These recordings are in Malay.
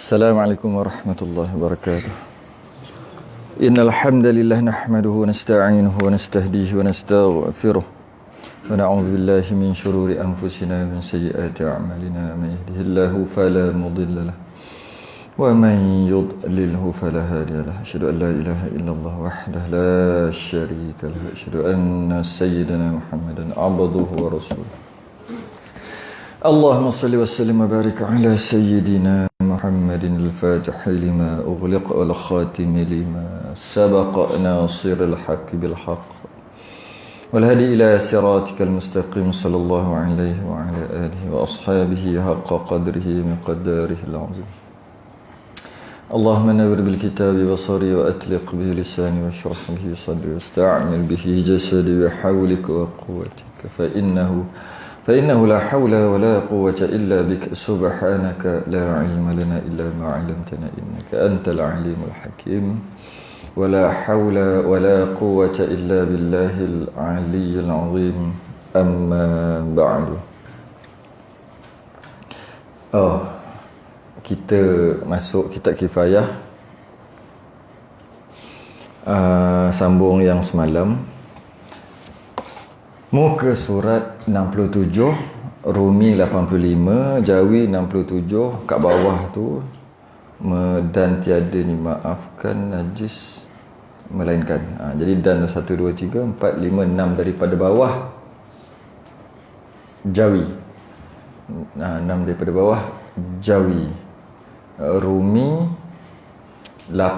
Assalamualaikum warahmatullahi wabarakatuh. Innal hamdalillah nahmaduhu wa nasta'inuhu wa nastahdihi wa nastaghfiruh wa na'udzu billahi min shururi anfusina wa min sayyiati a'malina man yahdihillahu fala mudilla lahu wa man yudlilhu fala hadiya lahu. Asyhadu an la ilaha illallah wahdahu la syarika lahu. Asyhadu anna sayyidana Muhammadan abduhu wa rasuluh. Allahumma salli wa sallim wa barik ala sayyidina Muhammadin al-Fatih lima ughliq wal khatim lima sabaq nasiril haqq bil haqq wal hadi ila siratikal mustaqim sallallahu alaihi wa ala alihi wa ashabihi haqqa qadrihi miqdarihi al-azim. Allahumma nawwir bil kitabi basari wa atliq bihi lisani wa shrah bihi sadri wasta'mil bihi jasadi wa hawlika wa quwwatika fa innahu la hawla wa la quwwata illa bika subhanaka la ilma lana illa ma 'allamtana innaka antal alimul hakim wa la hawla wa la quwwata illa billahil aliyyil azim amma ba'du. Kita masuk kitab kifayah, sambung yang semalam, muka surat 67, Rumi 85, Jawi 67, kat bawah tu dan tiada dimaafkan najis melainkan. Jadi dan 1 2 3 4 5 6 daripada bawah Jawi. 6 daripada bawah Jawi. Rumi 85.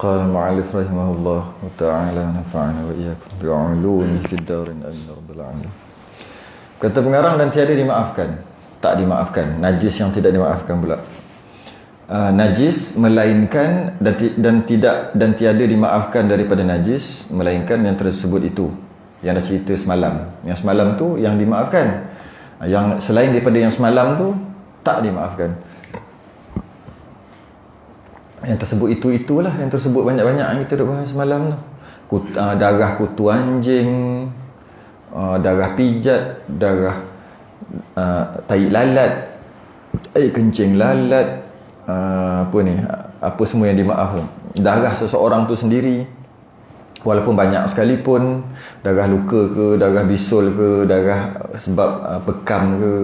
Qala al-mu'allif rahimahullah wa ta'ala nafa'ana wa iyyakum bi'ulumi fid darin amin rabbil alamin. Kata pengarang dan tiada dimaafkan, tak dimaafkan, najis yang tidak dimaafkan pula. Najis melainkan dan tiada dimaafkan daripada najis melainkan yang tersebut itu yang dah cerita semalam. Yang semalam tu yang dimaafkan, yang selain daripada yang semalam tu tak dimaafkan. Yang tersebut itulah yang tersebut banyak-banyak yang kita dah bahas semalam tu. Darah kutu anjing, darah pijat, darah tai lalat, air kencing lalat, apa semua yang dimaaf tu. Darah seseorang tu sendiri walaupun banyak sekalipun, darah luka ke, darah bisul ke, darah sebab pekam ke,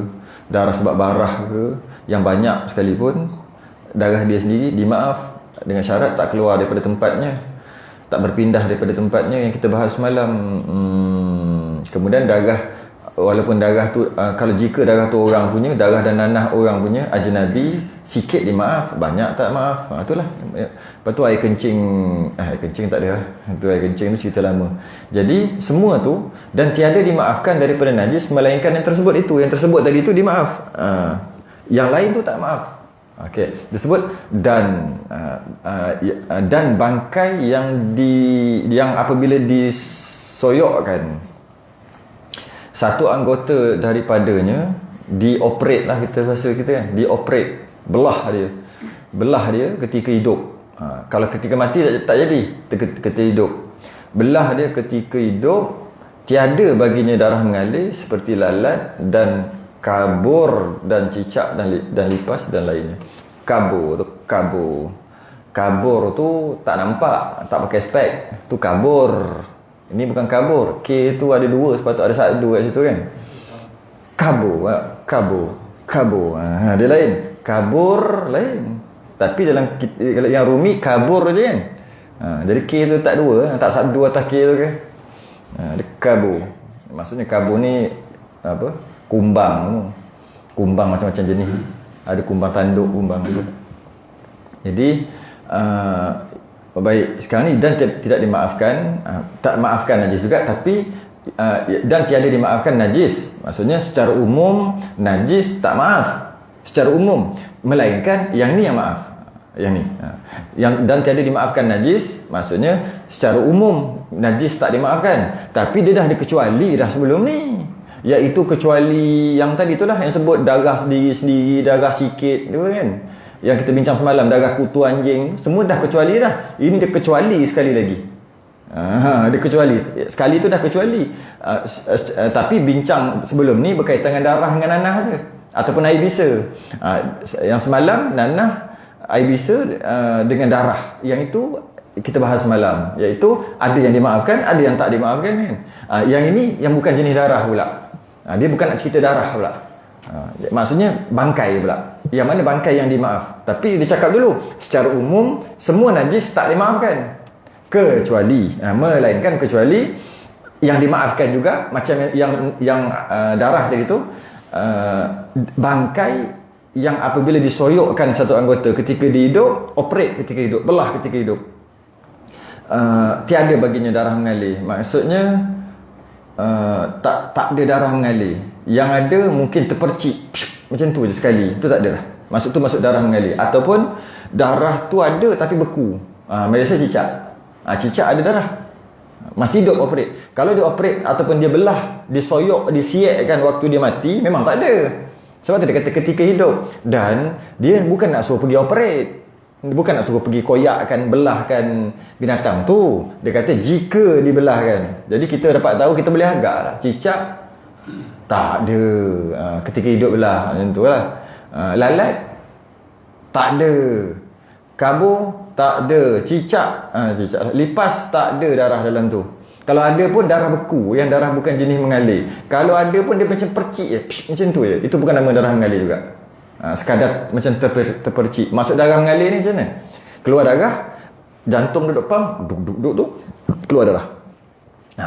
darah sebab barah ke, yang banyak sekalipun, darah dia sendiri dimaaf dengan syarat tak keluar daripada tempatnya, tak berpindah daripada tempatnya yang kita bahas semalam. Kemudian darah, walaupun darah tu jika darah tu orang punya, darah dan nanah orang punya, ajnabi, sikit dimaaf, banyak tak maaf. Itulah. Lepas tu air kencing tak ada. Itu air kencing tu cerita lama. Jadi semua tu dan tiada dimaafkan daripada najis melainkan yang tersebut itu. Yang tersebut tadi tu dimaaf. Yang lain tu tak maaf. Okey, disebut dan bangkai yang apabila disoyokkan satu anggota daripadanya, dioperate lah kita bahasa kita kan, dioperate, belah dia ketika hidup. Kalau ketika mati tak jadi, ketika hidup belah dia ketika hidup, tiada baginya darah mengalir seperti lalat dan kabur dan cicak dan lipas dan lainnya. Kabur tu tak nampak, tak pakai spek, tu kabur. Ini bukan kabur. K tu ada dua, sepatutnya ada satu kat situ kan. Kabur. Dia lain. Kabur lain. Tapi dalam yang Rumi kabur je kan. Jadi K tu tak dua, tak satu dua atas K tu kan. Dia kabur. Maksudnya kabur ni apa? Kumbang macam-macam jenis. Ada kumbang tanduk, kumbang tu. Jadi baik, sekarang ni dan tidak dimaafkan, tak maafkan najis juga, tapi dan tiada dimaafkan najis. Maksudnya secara umum najis tak maaf secara umum, melainkan yang ni yang maaf. Yang ni. Dan tiada dimaafkan najis, maksudnya secara umum najis tak dimaafkan, tapi dia dah dikecuali dah sebelum ni. Iaitu kecuali yang tadi itulah yang sebut darah sendiri-sendiri, darah sikit tu kan. Yang kita bincang semalam, darah kutu anjing, semua dah kecuali dah. Ini dia kecuali sekali lagi. Dia kecuali. Sekali tu dah kecuali. Tapi bincang sebelum ni berkaitan dengan darah dengan nanah je. Ataupun air bisa. Yang semalam nanah, air bisa dengan darah. Yang itu kita bahas semalam. Iaitu ada yang dimaafkan, ada yang tak dimaafkan kan. Yang ini yang bukan jenis darah pula. Dia bukan nak cerita darah pula. Maksudnya bangkai pula. Yang mana bangkai yang dimaaf. Tapi dia cakap dulu, secara umum semua najis tak dimaafkan. Kecuali melainkan kecuali yang dimaafkan juga, macam yang darah tadi tu, bangkai yang apabila disoyokkan satu anggota ketika dia hidup, operate ketika hidup, belah ketika hidup, tiada baginya darah mengalir. Maksudnya tak ada darah mengalir. Yang ada mungkin terpercik macam tu je sekali, itu tak ada dah. Masuk darah mengalir. Ataupun darah tu ada tapi beku. Biasa cicak. Cicak ada darah, masih hidup operate. Kalau dia operate ataupun dia belah, disoyok, disiekkan waktu dia mati, memang tak ada. Sebab tu dia kata ketika hidup. Dan dia bukan nak suruh pergi operate, bukan nak suruh pergi koyakkan, belahkan binatang tu. Dia kata jika dibelahkan. Jadi kita dapat tahu, kita boleh agak lah. Cicak tak ada, ketika hidup belah, macam tu lah. Lalat tak ada, kabur tak ada, cicak lipas tak ada darah dalam tu. Kalau ada pun darah beku, yang darah bukan jenis mengalir. Kalau ada pun dia macam percik je, macam tu je. Itu bukan nama darah mengalir juga. Sekadar macam terpercik. Masuk darah mengalir ni macam mana? Keluar darah, jantung duduk pam, duduk tu, keluar darah.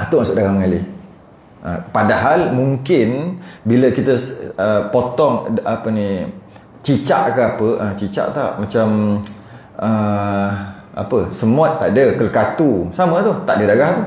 Tu masuk darah mengalir. Padahal mungkin bila kita potong cicak ke apa, cicak tak macam semut tak ada, kelkatu sama tu, tak ada darah tu.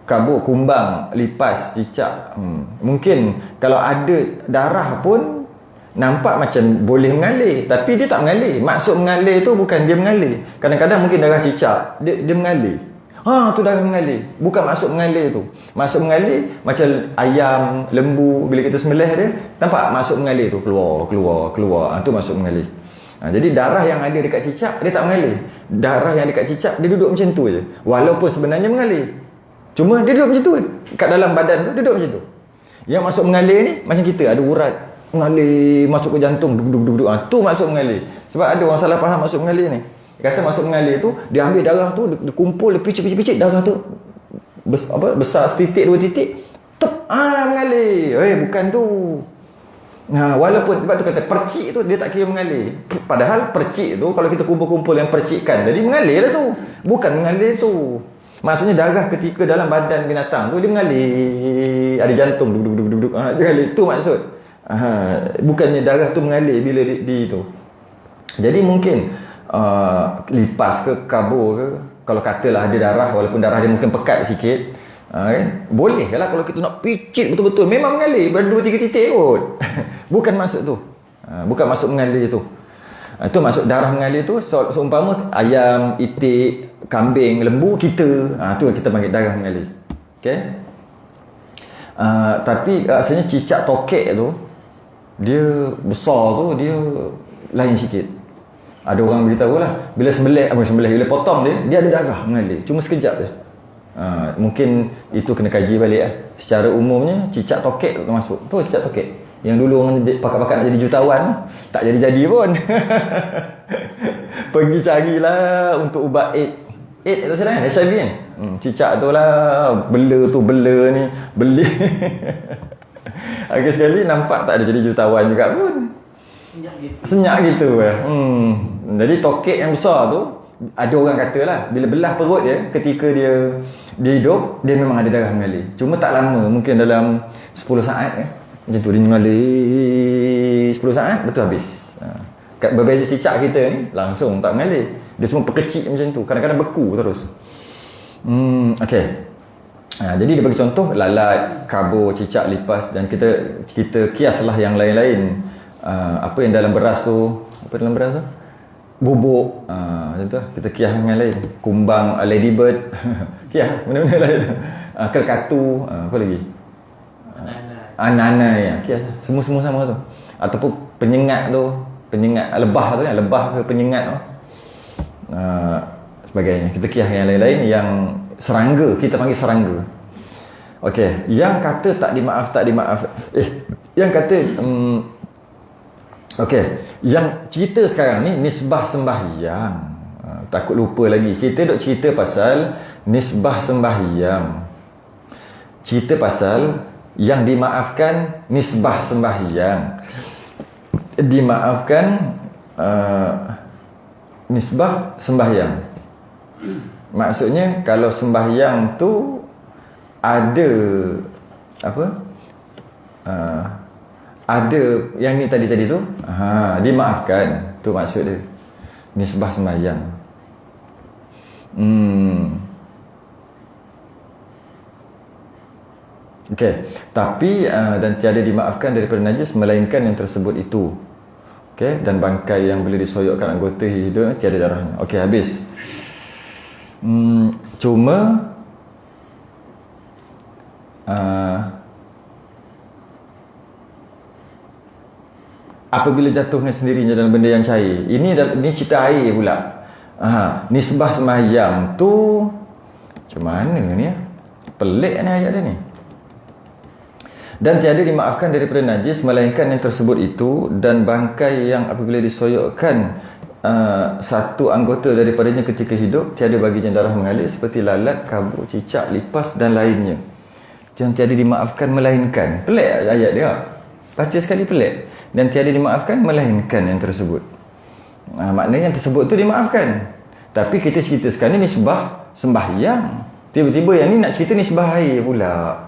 Kabut, kumbang, lipas, cicak, mungkin kalau ada darah pun nampak macam boleh mengalir, tapi dia tak mengalir. Maksud mengalir tu bukan dia mengalir. Kadang-kadang mungkin darah cicak dia mengalir. Tu darah mengalir. Bukan maksud mengalir tu. Maksud mengalir macam ayam, lembu, bila kita sembelih dia, nampak maksud mengalir tu, keluar. Tu maksud mengalir. Jadi darah yang ada dekat cicak dia tak mengalir. Darah yang dekat cicak dia duduk macam tu je. Walaupun sebenarnya mengalir, cuma dia duduk macam tu je. Kat dalam badan tu dia duduk macam tu. Yang masuk mengalir ni macam kita ada urat mengalir masuk ke jantung, duduk. Tu masuk mengalir. Sebab ada orang salah faham masuk mengalir ni. Dia kata masuk mengalir tu, dia ambil darah tu, dia kumpul, dia picit, darah tu besar setitik, 2 titik, mengalir. Bukan tu. Walaupun sebab tu kata percik tu dia tak kira mengalir. Padahal percik tu kalau kita kumpul-kumpul yang percikkan, jadi mengalir lah tu. Bukan mengalir tu. Maksudnya darah ketika dalam badan binatang tu dia mengalir, ada jantung, duduk. Dia mengalir, tu maksud. Bukannya darah tu mengalir bila di tu. Jadi mungkin lipas ke kabur ke, kalau katalah ada darah, walaupun darah dia mungkin pekat sikit, boleh lah kalau kita nak picit betul-betul, memang mengalir ber 2-3 titik kot. Bukan maksud tu. Bukan maksud mengalir tu. Itu maksud darah mengalir tu. Seumpama ayam, itik, kambing, lembu, kita, tu kita panggil darah mengalir. Okay. Tapi rasanya cicak tokek tu, dia besar tu, dia lain sikit. Ada orang beritahu lah, bila bila potong dia ada darah mengalir, cuma sekejap je. Mungkin itu kena kaji balik lah. Secara umumnya cicak tokek tu masuk. Tu cicak tokek yang dulu orang pakat-pakat nak jadi jutawan, tak jadi-jadi pun. Pergi carilah untuk ubat AIDS tu macam mana? HIV kan? Cicak tu lah, bela ni beli. Akhir sekali nampak tak ada jadi jutawan juga pun. Senyap gitu. Jadi tokek yang besar tu, ada orang kata lah, bila belah perut dia ketika dia hidup, dia memang ada darah mengalir. Cuma tak lama, mungkin dalam 10 saat macam tu dia mengalir 10 saat, betul habis. Berbeza cicak kita ni langsung tak mengalir. Dia cuma perkecik macam tu, kadang-kadang beku terus. Okay. Jadi dia bagi contoh lalat, kabur, cicak, lipas, dan kita kiaslah yang lain-lain. Apa yang dalam beras tu, bubuk, macam tu lah. Kita kias yang lain. Kumbang, ladybird, kias benda-benda lain. Kelkatu, apa lagi? Nanai, kias lah. Semua sama tu. Ataupun penyengat lebah tu kan, lebah ke penyengat tu, sebagainya. Kita kias yang lain-lain serangga, kita panggil serangga. Okey, yang kata tak dimaaf, yang kata okey, yang cerita sekarang ni nisbah sembahyang. Takut lupa lagi. Kita duk cerita pasal nisbah sembahyang. Cerita pasal yang dimaafkan nisbah sembahyang. Dimaafkan nisbah sembahyang. Maksudnya kalau sembahyang tu ada apa? Ada yang ni tadi tu, dimaafkan. Tu maksud dia. Nisbah sembahyang. Okey, tapi dan tiada dimaafkan daripada najis melainkan yang tersebut itu. Okey, dan bangkai yang boleh disoyokkan anggota hidup tiada darahnya. Okey, habis. Cuma apabila jatuh dengan sendirinya dalam benda yang cair. Ini cerita air pula. Nisbah sembahyang tu macam mana ni ya? Pelik ni ayat dia ni. Dan tiada dimaafkan daripada najis melainkan yang tersebut itu, dan bangkai yang apabila disoyokkan satu anggota daripadanya ketika hidup tiada baginya darah mengalir seperti lalat, kabut, cicak, lipas dan lainnya. Yang tiada dimaafkan melainkan. Pelik ayat dia. Baca sekali pelik. Dan tiada dimaafkan melainkan yang tersebut. Maknanya yang tersebut tu dimaafkan. Tapi kita cerita sekarang ni nisbah sembahyang. Tiba-tiba yang ni nak cerita nisbah air pula.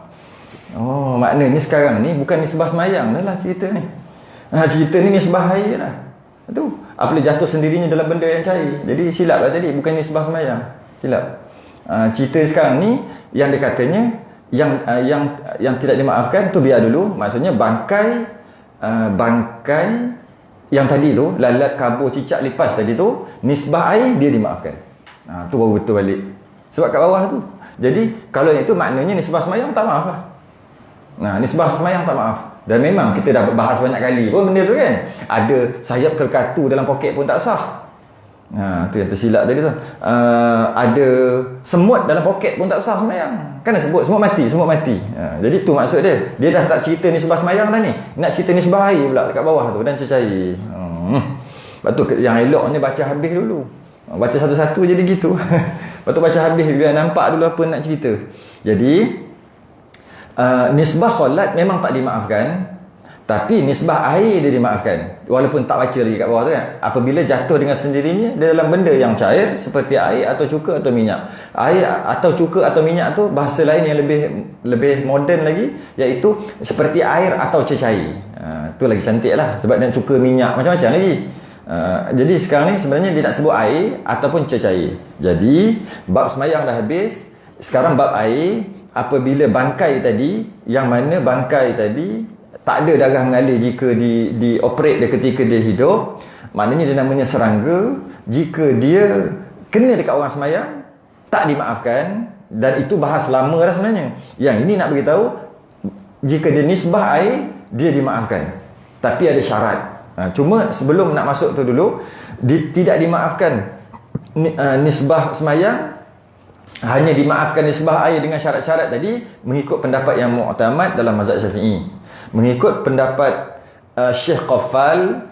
Oh, maknanya sekarang ni bukan nisbah sembahyang dah lah cerita ni. Cerita ni nisbah air lah. Tu. Apabila jatuh sendirinya dalam benda yang cair. Jadi silap lah tadi. Bukan nisbah sembahyang. Silap. Cerita sekarang ni yang dia katanya yang tidak dimaafkan tu biar dulu. Maksudnya bangkai yang tadi tu, lalat, kabur, cicak, lipas tadi tu, nisbah air dia dimaafkan. Tu baru betul balik. Sebab kat bawah tu. Jadi kalau yang itu maknanya nisbah sembahyang tak maaf lah. Nisbah sembahyang tak maaf. Dan memang kita dah bahas banyak kali pun benda tu kan. Ada sayap kelkatu dalam poket pun tak sah. Tu yang tersilap tadi tu. Ada semut dalam poket pun tak sah sembahyang. Kan dah sebut semut mati. Jadi tu maksud dia. Dia dah tak cerita nisbah sembahyang dah ni. Nak cerita nisbah air pula kat bawah tu dan cecair. Lepas tu yang eloknya baca habis dulu. Baca satu-satu jadi gitu. Lepas tu baca habis biar nampak dulu apa nak cerita. Jadi nisbah solat memang tak dimaafkan, tapi nisbah air dia dimaafkan walaupun tak baca lagi kat bawah tu kan. Apabila jatuh dengan sendirinya dalam benda yang cair seperti air atau cuka atau minyak. Air atau cuka atau minyak tu bahasa lain yang lebih moden lagi, iaitu seperti air atau cecair. Tu lagi cantik lah, sebab dan cuka, minyak, macam-macam lagi. Jadi sekarang ni sebenarnya dia nak sebut air ataupun cecair. Jadi bab sembahyang dah habis. Sekarang bab air. Apabila bangkai tadi, yang mana bangkai tadi tak ada darah mengalir jika dioperate dia ketika dia hidup, maknanya dia namanya serangga. Jika dia kena dekat orang sembahyang, tak dimaafkan. Dan itu bahas lama dah sebenarnya. Yang ini nak beritahu, jika dia nisbah air, dia dimaafkan. Tapi ada syarat. Cuma sebelum nak masuk tu dulu, tidak dimaafkan nisbah sembahyang, hanya dimaafkan nisbah air dengan syarat-syarat tadi mengikut pendapat yang mu'tamad dalam mazhab Syafi'i. Mengikut pendapat Syekh Qaffal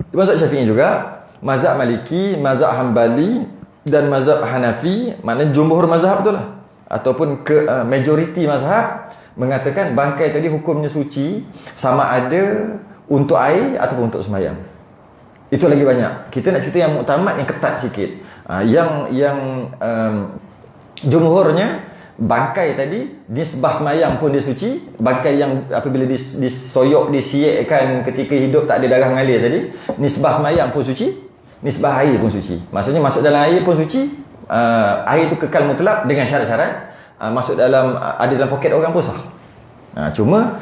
mazhab Syafi'i juga, mazhab Maliki, mazhab Hambali dan mazhab Hanafi, maknanya jumhur mazhab tu lah, ataupun majoriti mazhab mengatakan bangkai tadi hukumnya suci, sama ada untuk air ataupun untuk sembahyang. Itu lagi banyak. Kita nak cerita yang mu'tamad, yang ketat sikit. Yang jumhurnya bangkai tadi nisbah sembahyang pun dia suci. Bangkai yang apabila disoyok, disiekkan ketika hidup tak ada darah mengalir tadi, nisbah sembahyang pun suci, nisbah air pun suci. Maksudnya masuk dalam air pun suci. Air itu kekal mutlak dengan syarat-syarat. Masuk dalam ada dalam poket orang pun sah. Cuma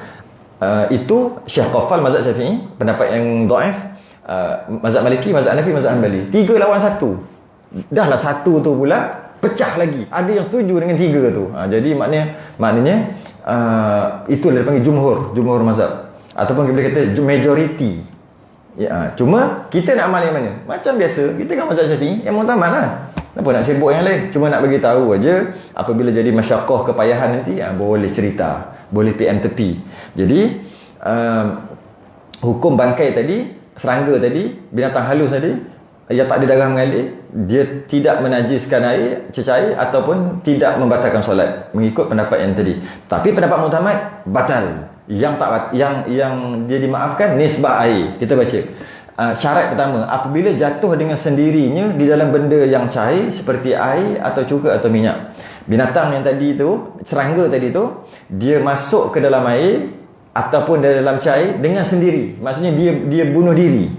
itu Syekh Qaffal mazhab Syafi'i, pendapat yang dhaif. Mazhab Maliki, mazhab Hanafi, mazhab Hanbali. 3 lawan 1. Dah lah 1 tu pula pecah lagi. Ada yang setuju dengan 3 tu. Jadi maknanya itu dia panggil jumhur mazhab, ataupun kita kata majority. Cuma kita nak amal yang mana? Macam biasa, kita kan mazhab Syafi'i yang mu'tamad lah. Kenapa nak sibuk yang lain? Cuma nak bagi tahu aja, apabila jadi masyaqqah kepayahan nanti, boleh cerita, boleh PM tepi. Jadi hukum bangkai tadi, serangga tadi, binatang halus tadi, yang tak ada darah mengalir, dia tidak menajiskan air, cecair ataupun tidak membatalkan solat mengikut pendapat yang tadi. Tapi pendapat muktamad batal. Yang dia dimaafkan nisbah air. Kita baca. Syarat pertama, apabila jatuh dengan sendirinya di dalam benda yang cair seperti air atau cuka atau minyak. Binatang yang tadi tu, serangga tadi tu, dia masuk ke dalam air ataupun dalam cair dengan sendiri. Maksudnya dia bunuh diri.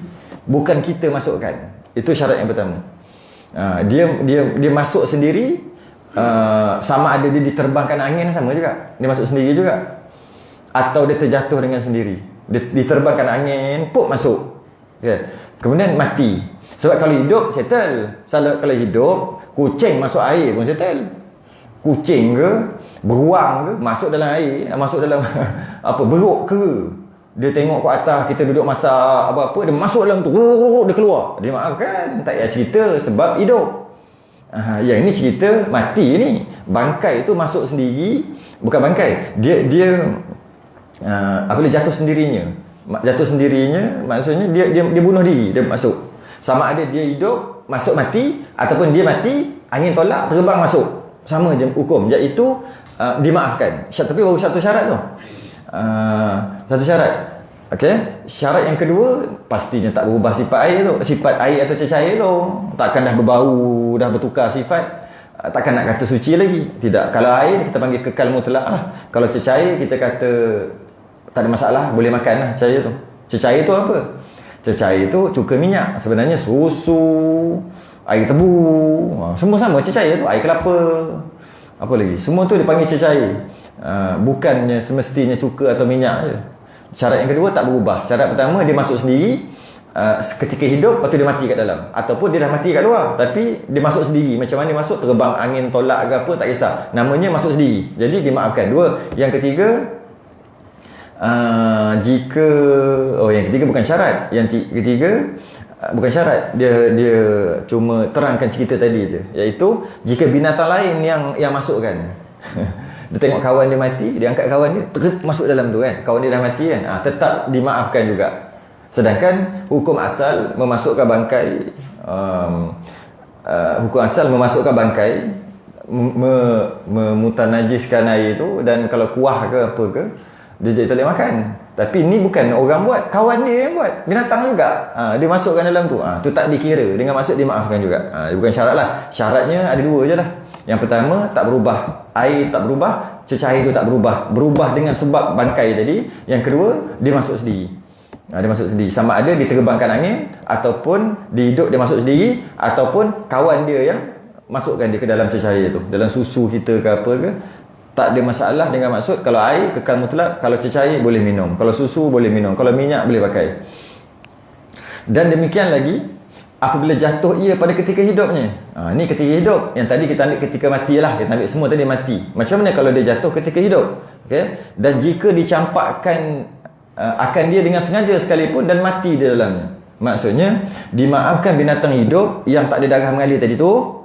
Bukan kita masukkan. Itu syarat yang pertama. Dia masuk sendiri, sama ada dia diterbangkan angin, sama juga. Dia masuk sendiri juga. Atau dia terjatuh dengan sendiri. Dia diterbangkan angin, puk masuk. Okay. Kemudian mati. Sebab kalau hidup, settle. Kalau hidup, kucing masuk air pun settle. Kucing ke, beruang ke, masuk dalam air, masuk dalam beruk ke. Dia tengok ke atas, kita duduk masak apa-apa, dia masuk dalam tu, dia keluar. Dia maafkan, tak payah cerita sebab hidup. Yang ini cerita mati ni. Bangkai tu masuk sendiri, bukan bangkai. Dia apabila jatuh sendirinya. Jatuh sendirinya maksudnya dia bunuh diri, dia masuk. Sama ada dia hidup, masuk mati, ataupun dia mati, angin tolak, terbang masuk. Sama je hukum, iaitu dimaafkan. Tapi baru satu syarat tu. Satu syarat. Okey, syarat yang kedua, pastinya tak berubah sifat air tu, sifat air atau cecair tu. Takkan dah berbau, dah bertukar sifat. Takkan nak kata suci lagi. Tidak. Kalau air kita panggil kekal mutlak lah. Kalau cecair kita kata tak ada masalah, boleh makan lah cair tu. Cecair tu apa? Cecair tu cuka minyak. Sebenarnya susu, air tebu, semua sama cecair tu. Air kelapa, apa lagi, semua tu dipanggil cecair. Bukannya semestinya cuka atau minyak je. Syarat yang kedua tak berubah. Syarat pertama, dia masuk sendiri ketika hidup, lepas tu dia mati kat dalam. Ataupun dia dah mati kat luar, tapi dia masuk sendiri. Macam mana dia masuk, terbang angin tolak ke apa, tak kisah, namanya masuk sendiri, jadi dimaafkan. Dua. Yang ketiga, yang ketiga bukan syarat. Yang ketiga bukan syarat, dia cuma terangkan cerita tadi je, iaitu jika binatang lain yang masukkan. Dia tengok kawan dia mati, dia angkat kawan dia, masuk dalam tu kan, kawan dia dah mati kan, tetap dimaafkan juga. Sedangkan hukum asal memasukkan bangkai, hukum asal memasukkan bangkai, memutanajiskan air tu, dan kalau kuah ke apa ke, dia jadi tak boleh makan. Tapi ni bukan orang buat, kawan dia yang buat, binatang juga. Dia masukkan dalam tu, tu tak dikira, dengan maksud dimaafkan juga. Bukan syarat lah. Syaratnya ada dua je lah. Yang pertama, tak berubah, air tak berubah, cecair tu tak berubah, berubah dengan sebab bangkai tadi. Yang kedua, dia masuk sendiri. Dia masuk sendiri, sama ada diterbangkan angin, ataupun dia hidup, dia masuk sendiri, ataupun kawan dia yang masukkan dia ke dalam cecair tu, dalam susu kita ke apa ke. Tak ada masalah dengan maksud. Kalau air kekal mutlak, kalau cecair boleh minum, kalau susu boleh minum, kalau minyak boleh pakai. Dan demikian lagi apabila jatuh ia pada ketika hidupnya. Ni ketika hidup. Yang tadi kita ambil ketika mati lah. Kita ambil semua tadi mati. Macam mana kalau dia jatuh ketika hidup? Okay? Dan jika dicampakkan akan dia dengan sengaja sekalipun dan mati di dalamnya. Maksudnya dimaafkan binatang hidup yang tak ada darah mengalir tadi tu,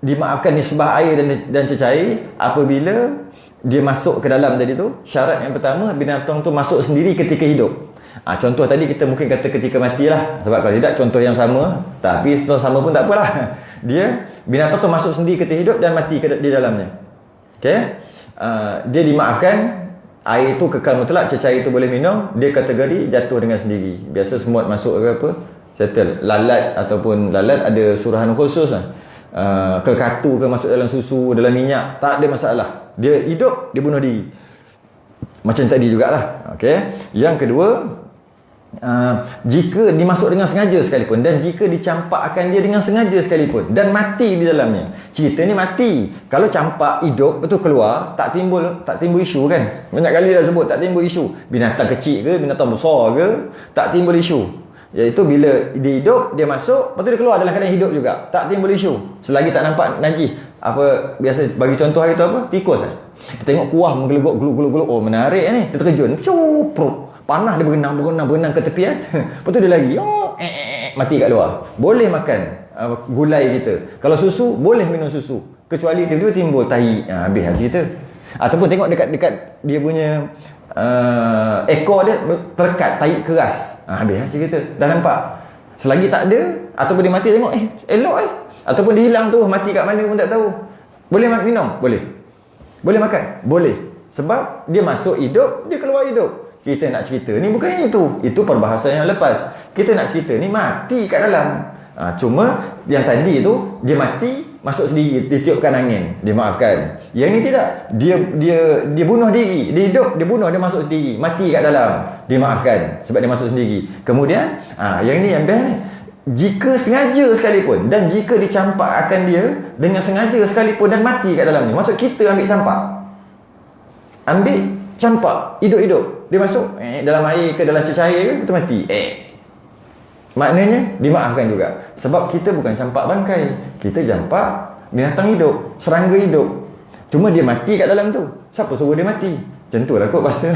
dimaafkan nisbah air dan cecair apabila dia masuk ke dalam tadi tu. Syarat yang pertama, binatang tu masuk sendiri ketika hidup. Contoh tadi kita mungkin kata ketika mati lah, sebab kalau tidak contoh yang sama, tapi contoh sama pun tak apalah. Binatang tu masuk sendiri ketika hidup dan mati di dalamnya. Okay? Dia dimaafkan, air tu kekal mutlak, cecair tu boleh minum, dia kategori jatuh dengan sendiri. Biasa semut masuk ke apa, settle. Lalat ataupun lalat ada surahan khusus lah. Kelkatu ke masuk dalam susu, dalam minyak, tak ada masalah. Dia hidup, dia bunuh diri. Macam tadi jugalah. Okay? Yang kedua, jika dimasuk dengan sengaja sekalipun, dan jika dicampakkan dia dengan sengaja sekalipun dan mati di dalamnya. Cerita ni mati. Kalau campak hidup betul keluar, tak timbul isu kan. Banyak kali dah sebut tak timbul isu. Binatang kecil ke, binatang besar ke, tak timbul isu. Iaitu bila dia hidup, dia masuk, lepas tu dia keluar dalam keadaan hidup juga, tak timbul isu. Selagi tak nampak najis. Apa biasa bagi contoh hari tu apa? Tikus kan. Kita tengok kuah menggeluguk geluk. Oh menarik ni. Dia terkejun. Panah dia berenang ke tepian. Lepas tu dia lagi. Mati kat luar. Boleh makan. gulai kita. Kalau susu, boleh minum susu. Kecuali tiba-tiba timbul tahi. Habis lah cerita. Ataupun tengok dekat dia punya ekor dia terlekat tahi keras. Habis lah cerita. Dah nampak. Selagi tak ada, ataupun dia mati, tengok elok ataupun dia hilang tu, mati kat mana pun tak tahu. Boleh minum? Boleh. Boleh makan? Boleh. Sebab dia masuk hidup, dia keluar hidup. Kita nak cerita ni bukan itu perbahasan yang lepas. Kita nak cerita ni mati kat dalam. Cuma yang tadi tu dia mati, masuk sendiri, dia tiupkan angin, dia maafkan. Yang ni tidak, dia bunuh diri, dia hidup, dia bunuh, dia masuk sendiri, mati kat dalam, dia maafkan sebab dia masuk sendiri. Kemudian yang ni yang best ni, jika sengaja sekalipun dan jika dicampakkan dia dengan sengaja sekalipun dan mati kat dalam ni, maksud kita ambil campak hidup-hidup, dia masuk dalam air ke dalam cecair ke, tu mati. Maknanya dimaafkan juga. Sebab kita bukan campak bangkai, kita campak binatang hidup, serangga hidup. Cuma dia mati kat dalam tu. Siapa suruh dia mati? Macam tu lah kot bahasa.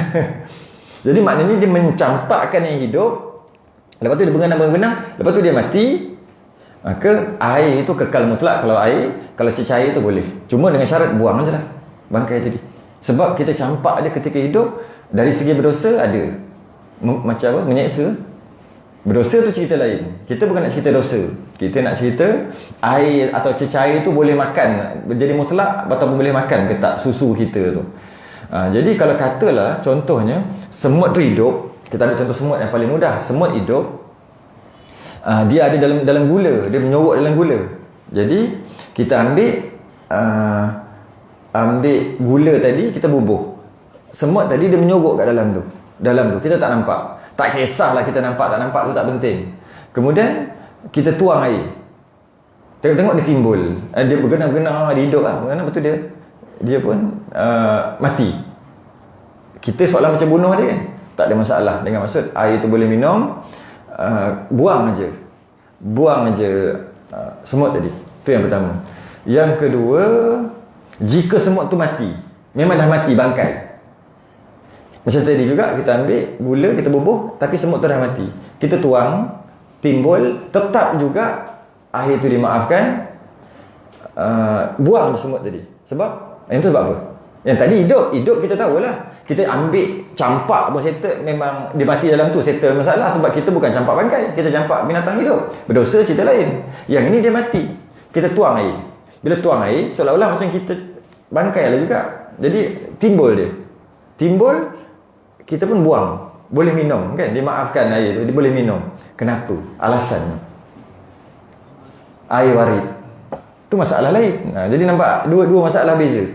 Jadi maknanya dia mencampakkan yang hidup, lepas tu dia berenang, lepas tu dia mati. Maka air itu kekal mutlak. Kalau cecair tu boleh. Cuma dengan syarat buang je lah bangkai tadi. Sebab kita campak dia ketika hidup. Dari segi berdosa ada macam apa? Menyeksa. Berdosa tu cerita lain. Kita bukan nak cerita dosa. Kita nak cerita air atau cecair tu boleh makan, jadi mutlak ataupun boleh makan ke tak susu kita tu. Jadi kalau katalah contohnya semut tu hidup, kita ambil contoh semut yang paling mudah. Semut hidup, dia ada dalam gula, dia menyorok dalam gula. Jadi kita ambil gula tadi, kita bubuh. Semut tadi dia menyorok kat dalam tu. Kita tak nampak. Tak kisahlah kita nampak tak nampak tu, tak penting. Kemudian kita tuang air. Tengok dia timbul. Dia bergenar-genar, dia hidup lah. Bergenar, betul dia pun mati. Kita seolah macam bunuh dia kan. Tak ada masalah. Dengan maksud air tu boleh minum, buang aja semut tadi. Itu yang pertama. Yang kedua, jika semut tu mati, memang dah mati bangkai. Macam tadi juga, kita ambil gula, kita bubuh, tapi semut tu dah mati. Kita tuang, timbul, tetap juga air tu dimaafkan, buang semut tadi. Sebab, yang tu sebab apa? Yang tadi hidup kita tahulah. Kita ambil campak pun settle, memang dia mati dalam tu, settle masalah. Sebab kita bukan campak bangkai, kita campak binatang hidup. Berdosa cerita lain. Yang ini dia mati. Kita tuang air. Bila tuang air, seolah-olah macam kita bangkai lah juga. Jadi, timbul dia. Timbul, kita pun buang. Boleh minum kan? Dimaafkan air tu, dia boleh minum. Kenapa? Alasannya air warid. Tu masalah lain. Jadi nampak dua masalah beza.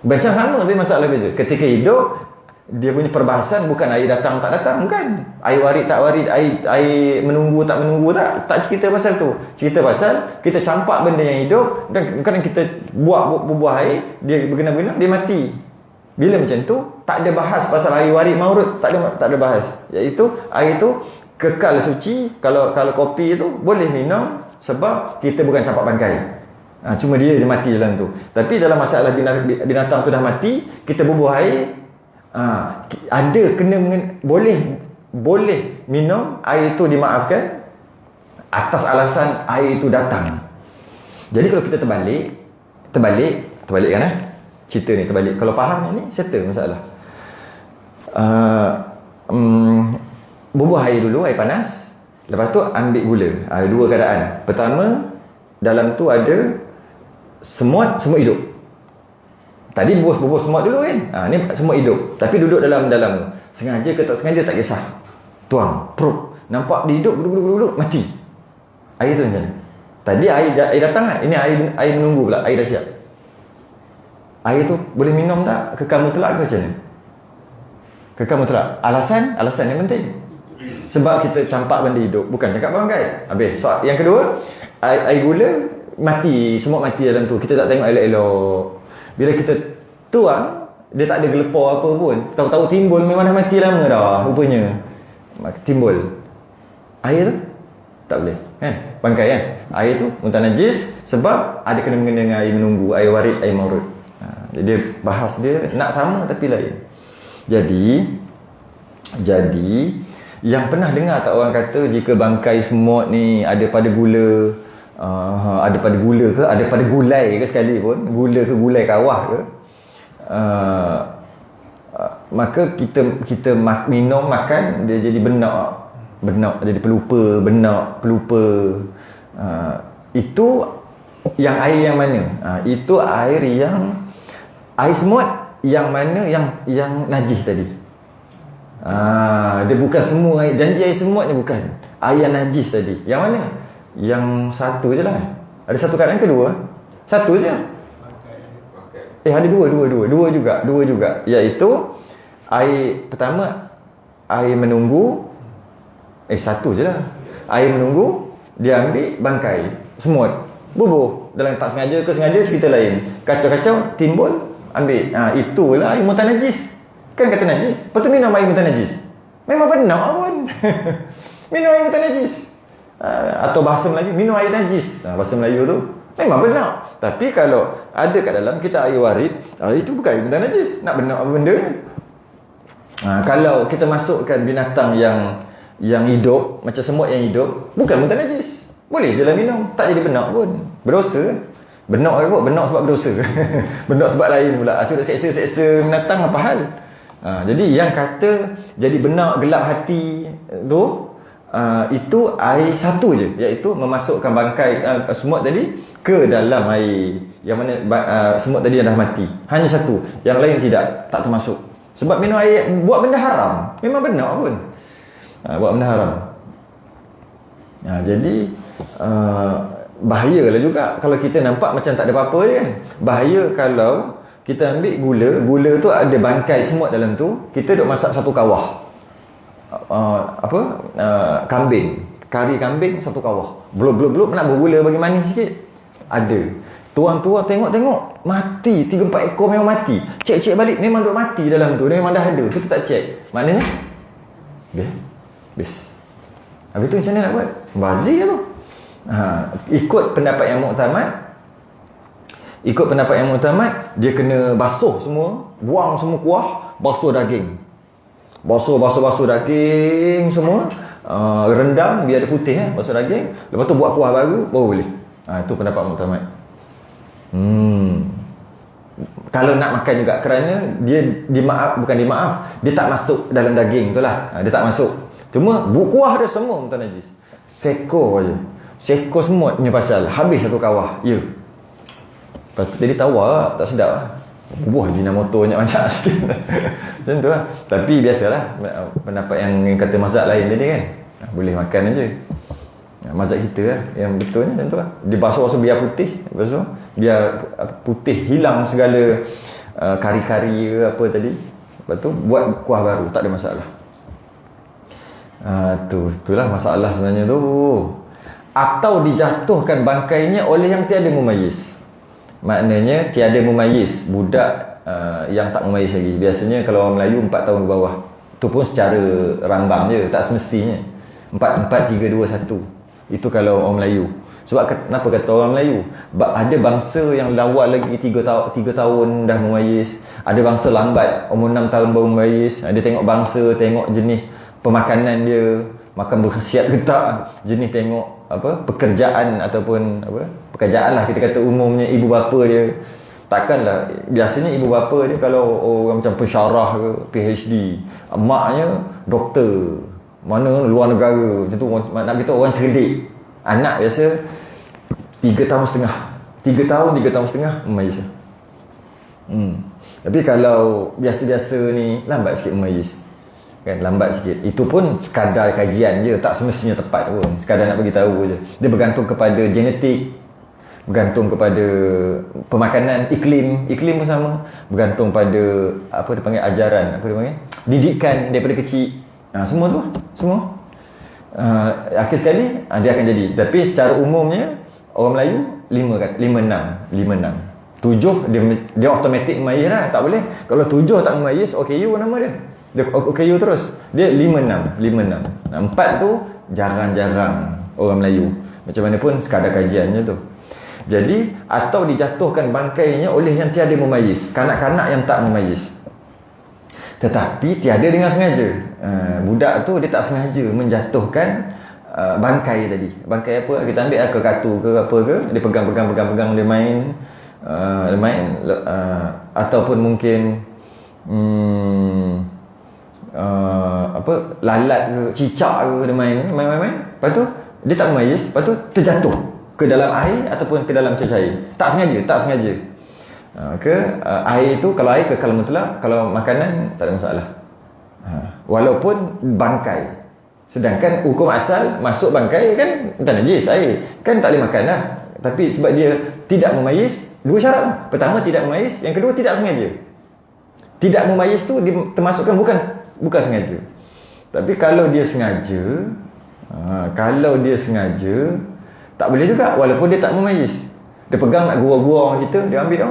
Macam sama tapi masalah beza. Ketika hidup, dia punya perbahasan bukan air datang tak datang, bukan. Air warid tak warid, air menunggu tak menunggu, tak cerita pasal tu. Cerita pasal kita campak benda yang hidup dan kadang kita buah air, dia bergenar-genar, dia mati. Bila macam tu, tak ada bahas pasal air warid maurud, tak ada bahas. Iaitu air tu kekal suci. Kalau kopi tu boleh minum sebab kita bukan campak bangkai. Cuma dia mati dalam tu. Tapi dalam masalah binatang tu dah mati, kita bubuh air, ada kena boleh minum air tu, dimaafkan atas alasan air itu datang. Jadi kalau kita terbalikkan cerita ni terbalik. Kalau faham ni, settle masalah. Bubuh air dulu, air panas. Lepas tu ambil gula. Ada dua keadaan. Pertama, dalam tu ada semut hidup. Tadi bubuh semut dulu kan. Ni semut hidup. Tapi duduk dalam. Sengaja ke tak sengaja tak kisah. Tuang, pruk. Nampak dia hidup, duduk, mati. Air tu macam mana? Tadi air datang kan? Ini air menunggu pula, air dah siap. Air tu boleh minum tak? Kekal mutlak ke macam mana? Kekal mutlak. Alasan yang penting. Sebab kita campak benda hidup, bukan cakap bangkai. Habis. So, yang kedua, air gula mati, semut mati dalam tu. Kita tak tengok elok-elok. Bila kita tuang, dia tak ada gelepar apa pun. Tahu-tahu timbul, memang dah mati lama dah rupanya. Timbul. Air tu tak boleh. Bangkai kan? Air tu muntah najis sebab ada kena-mengena dengan air menunggu, air warid, air maurud. Jadi bahas dia nak sama tapi lain. Jadi yang pernah dengar tak orang kata jika bangkai semut ni ada pada gula, ada pada gula ke, ada pada gulai ke sekali pun, gula ke gulai kawah ke, maka kita minum makan dia jadi benak jadi pelupa. Itu yang air yang mana? Itu air semut yang mana yang najis tadi. Dia bukan semua air, janji air semut ni bukan. Air yang najis tadi. Yang mana? Yang satu je lah. Ada satu keadaan kedua? Satu je. Ada dua juga. Iaitu air pertama, air menunggu. Satu je lah. Air menunggu, dia ambil bangkai semut, bubuh dalam, tak sengaja ke sengaja cerita lain, kacau-kacau timbul, ambil. Itulah air mutan najis. Kan kata najis, lepas tu minum air mutan najis. Memang benar pun. Minum air mutan najis. Atau bahasa Melayu, minum air najis. Bahasa Melayu tu memang benar. Tapi kalau ada kat dalam kita air warid, itu bukan air mutan najis. Nak benar apa benda ni? Kalau kita masukkan binatang yang hidup, macam semut yang hidup, bukan mutan najis, boleh je lah minum, tak jadi benak pun. Berdosa. Benak kot, benak sebab berdosa. Benak sebab lain pula. Asyik seksa binatang apa hal? Jadi yang kata jadi benak gelap hati tu, itu air satu je, iaitu memasukkan bangkai semut tadi ke dalam air yang mana semut tadi dah mati. Hanya satu, yang lain tak termasuk. Sebab minum air buat benda haram. Memang benar pun. Buat benda haram. Jadi bahayalah juga kalau kita nampak macam tak ada apa-apa je kan. Bahaya kalau kita ambil gula tu ada bangkai semut dalam tu, kita duk masak satu kawah. Kambing, kari kambing satu kawah. Belum nak bergula bagi manis sikit. Ada. Tuan-tuan tengok mati, 3-4 ekor memang mati. Cek balik memang duk mati dalam tu. Dia memang dah ada. Kita tak cek. Maknanya best. Habis tu macam mana nak buat? Bazir tu. Ikut pendapat yang muktamad, dia kena basuh semua, buang semua kuah, basuh daging. Basuh daging semua, rendam biar dia putih basuh daging. Lepas tu buat kuah baru boleh. Itu pendapat muktamad. Kalau nak makan juga, kerana dia dia tak masuk dalam daging tu lah. Dia tak masuk. Cuma kuah dia semua mutan najis. Seko aja. Seko semut punya pasal. Habis satu kawah. Ya. Lepas tu jadi tawar tak sedap lah. Buah Ajinomoto banyak sikit. Macam tu lah. Tapi biasalah, pendapat yang kata mazhab lain tadi kan, boleh makan aja. Mazhab kita lah yang betulnya macam tu lah. Dia basuh biar putih. Biar putih, hilang segala kari-kari ke apa tadi. Lepas tu buat kuah baru, tak ada masalah. Itulah masalah sebenarnya tu. Atau dijatuhkan bangkainya oleh yang tiada mumayyiz. Maknanya tiada mumayyiz, budak yang tak mumayyiz lagi. Biasanya kalau orang Melayu 4 tahun ke bawah. Itu pun secara rambang je, tak semestinya. 4, 3, 2, 1. Itu kalau orang Melayu. Sebab kenapa kata orang Melayu? Ada bangsa yang lawa lagi 3 tahun dah mumayyiz. Ada bangsa lambat, umur 6 tahun baru mumayyiz. Dia tengok bangsa, tengok jenis pemakanan dia, makan berkhasiat ke tak, jenis tengok pekerjaan ataupun pekerjaan lah, kita kata umumnya ibu bapa dia. Takkanlah, biasanya ibu bapa dia kalau orang macam pensyarah ke, PhD, maknya doktor, mana luar negara, macam tu, nak kata orang cerdik. Anak biasa 3 tahun setengah mumayyiz. Tapi kalau biasa-biasa ni lambat sikit mumayyiz. Kan, lambat sikit. Itu pun sekadar kajian je, tak semestinya tepat pun. Sekadar nak bagi tahu je. Dia bergantung kepada genetik, bergantung kepada pemakanan, iklim pun sama, bergantung pada ajaran, didikan daripada kecil. Semua tu, semua. Akhir sekali dia akan jadi. Tapi secara umumnya orang Melayu 5, 6. 7 dia automatik mumayyiz lah, tak boleh. Kalau 7 tak mumayyiz, OKU nama dia. Dia OKU terus. Dia 5, 6. 4 tu jarang-jarang orang Melayu. Macam mana pun sekadar kajiannya tu. Jadi atau dijatuhkan bangkainya oleh yang tiada mumayyiz, kanak-kanak yang tak mumayyiz. Tetapi tiada dengan sengaja. Budak tu dia tak sengaja menjatuhkan bangkai tadi. Bangkai apa? Kita ambil ke katu ke apa ke, dia pegang, dia main. Ataupun mungkin lalat ke, cicak ke, dia main. Lepas tu dia tak memayis, lepas tu terjatuh ke dalam air ataupun ke dalam cecair. Tak sengaja. Air itu, kalau air kekal mutlak, kalau makanan tak ada masalah. Walaupun bangkai. Sedangkan hukum asal masuk bangkai kan tak najis air. Kan tak boleh makan lah. Tapi sebab dia tidak memayis, dua syarat. Pertama tidak memayis, yang kedua tidak sengaja. Tidak memayis tu termasukkan bukan sengaja. Tapi kalau dia sengaja, tak boleh juga walaupun dia tak memayis. Dia pegang nak gurau-gurau kita, dia ambil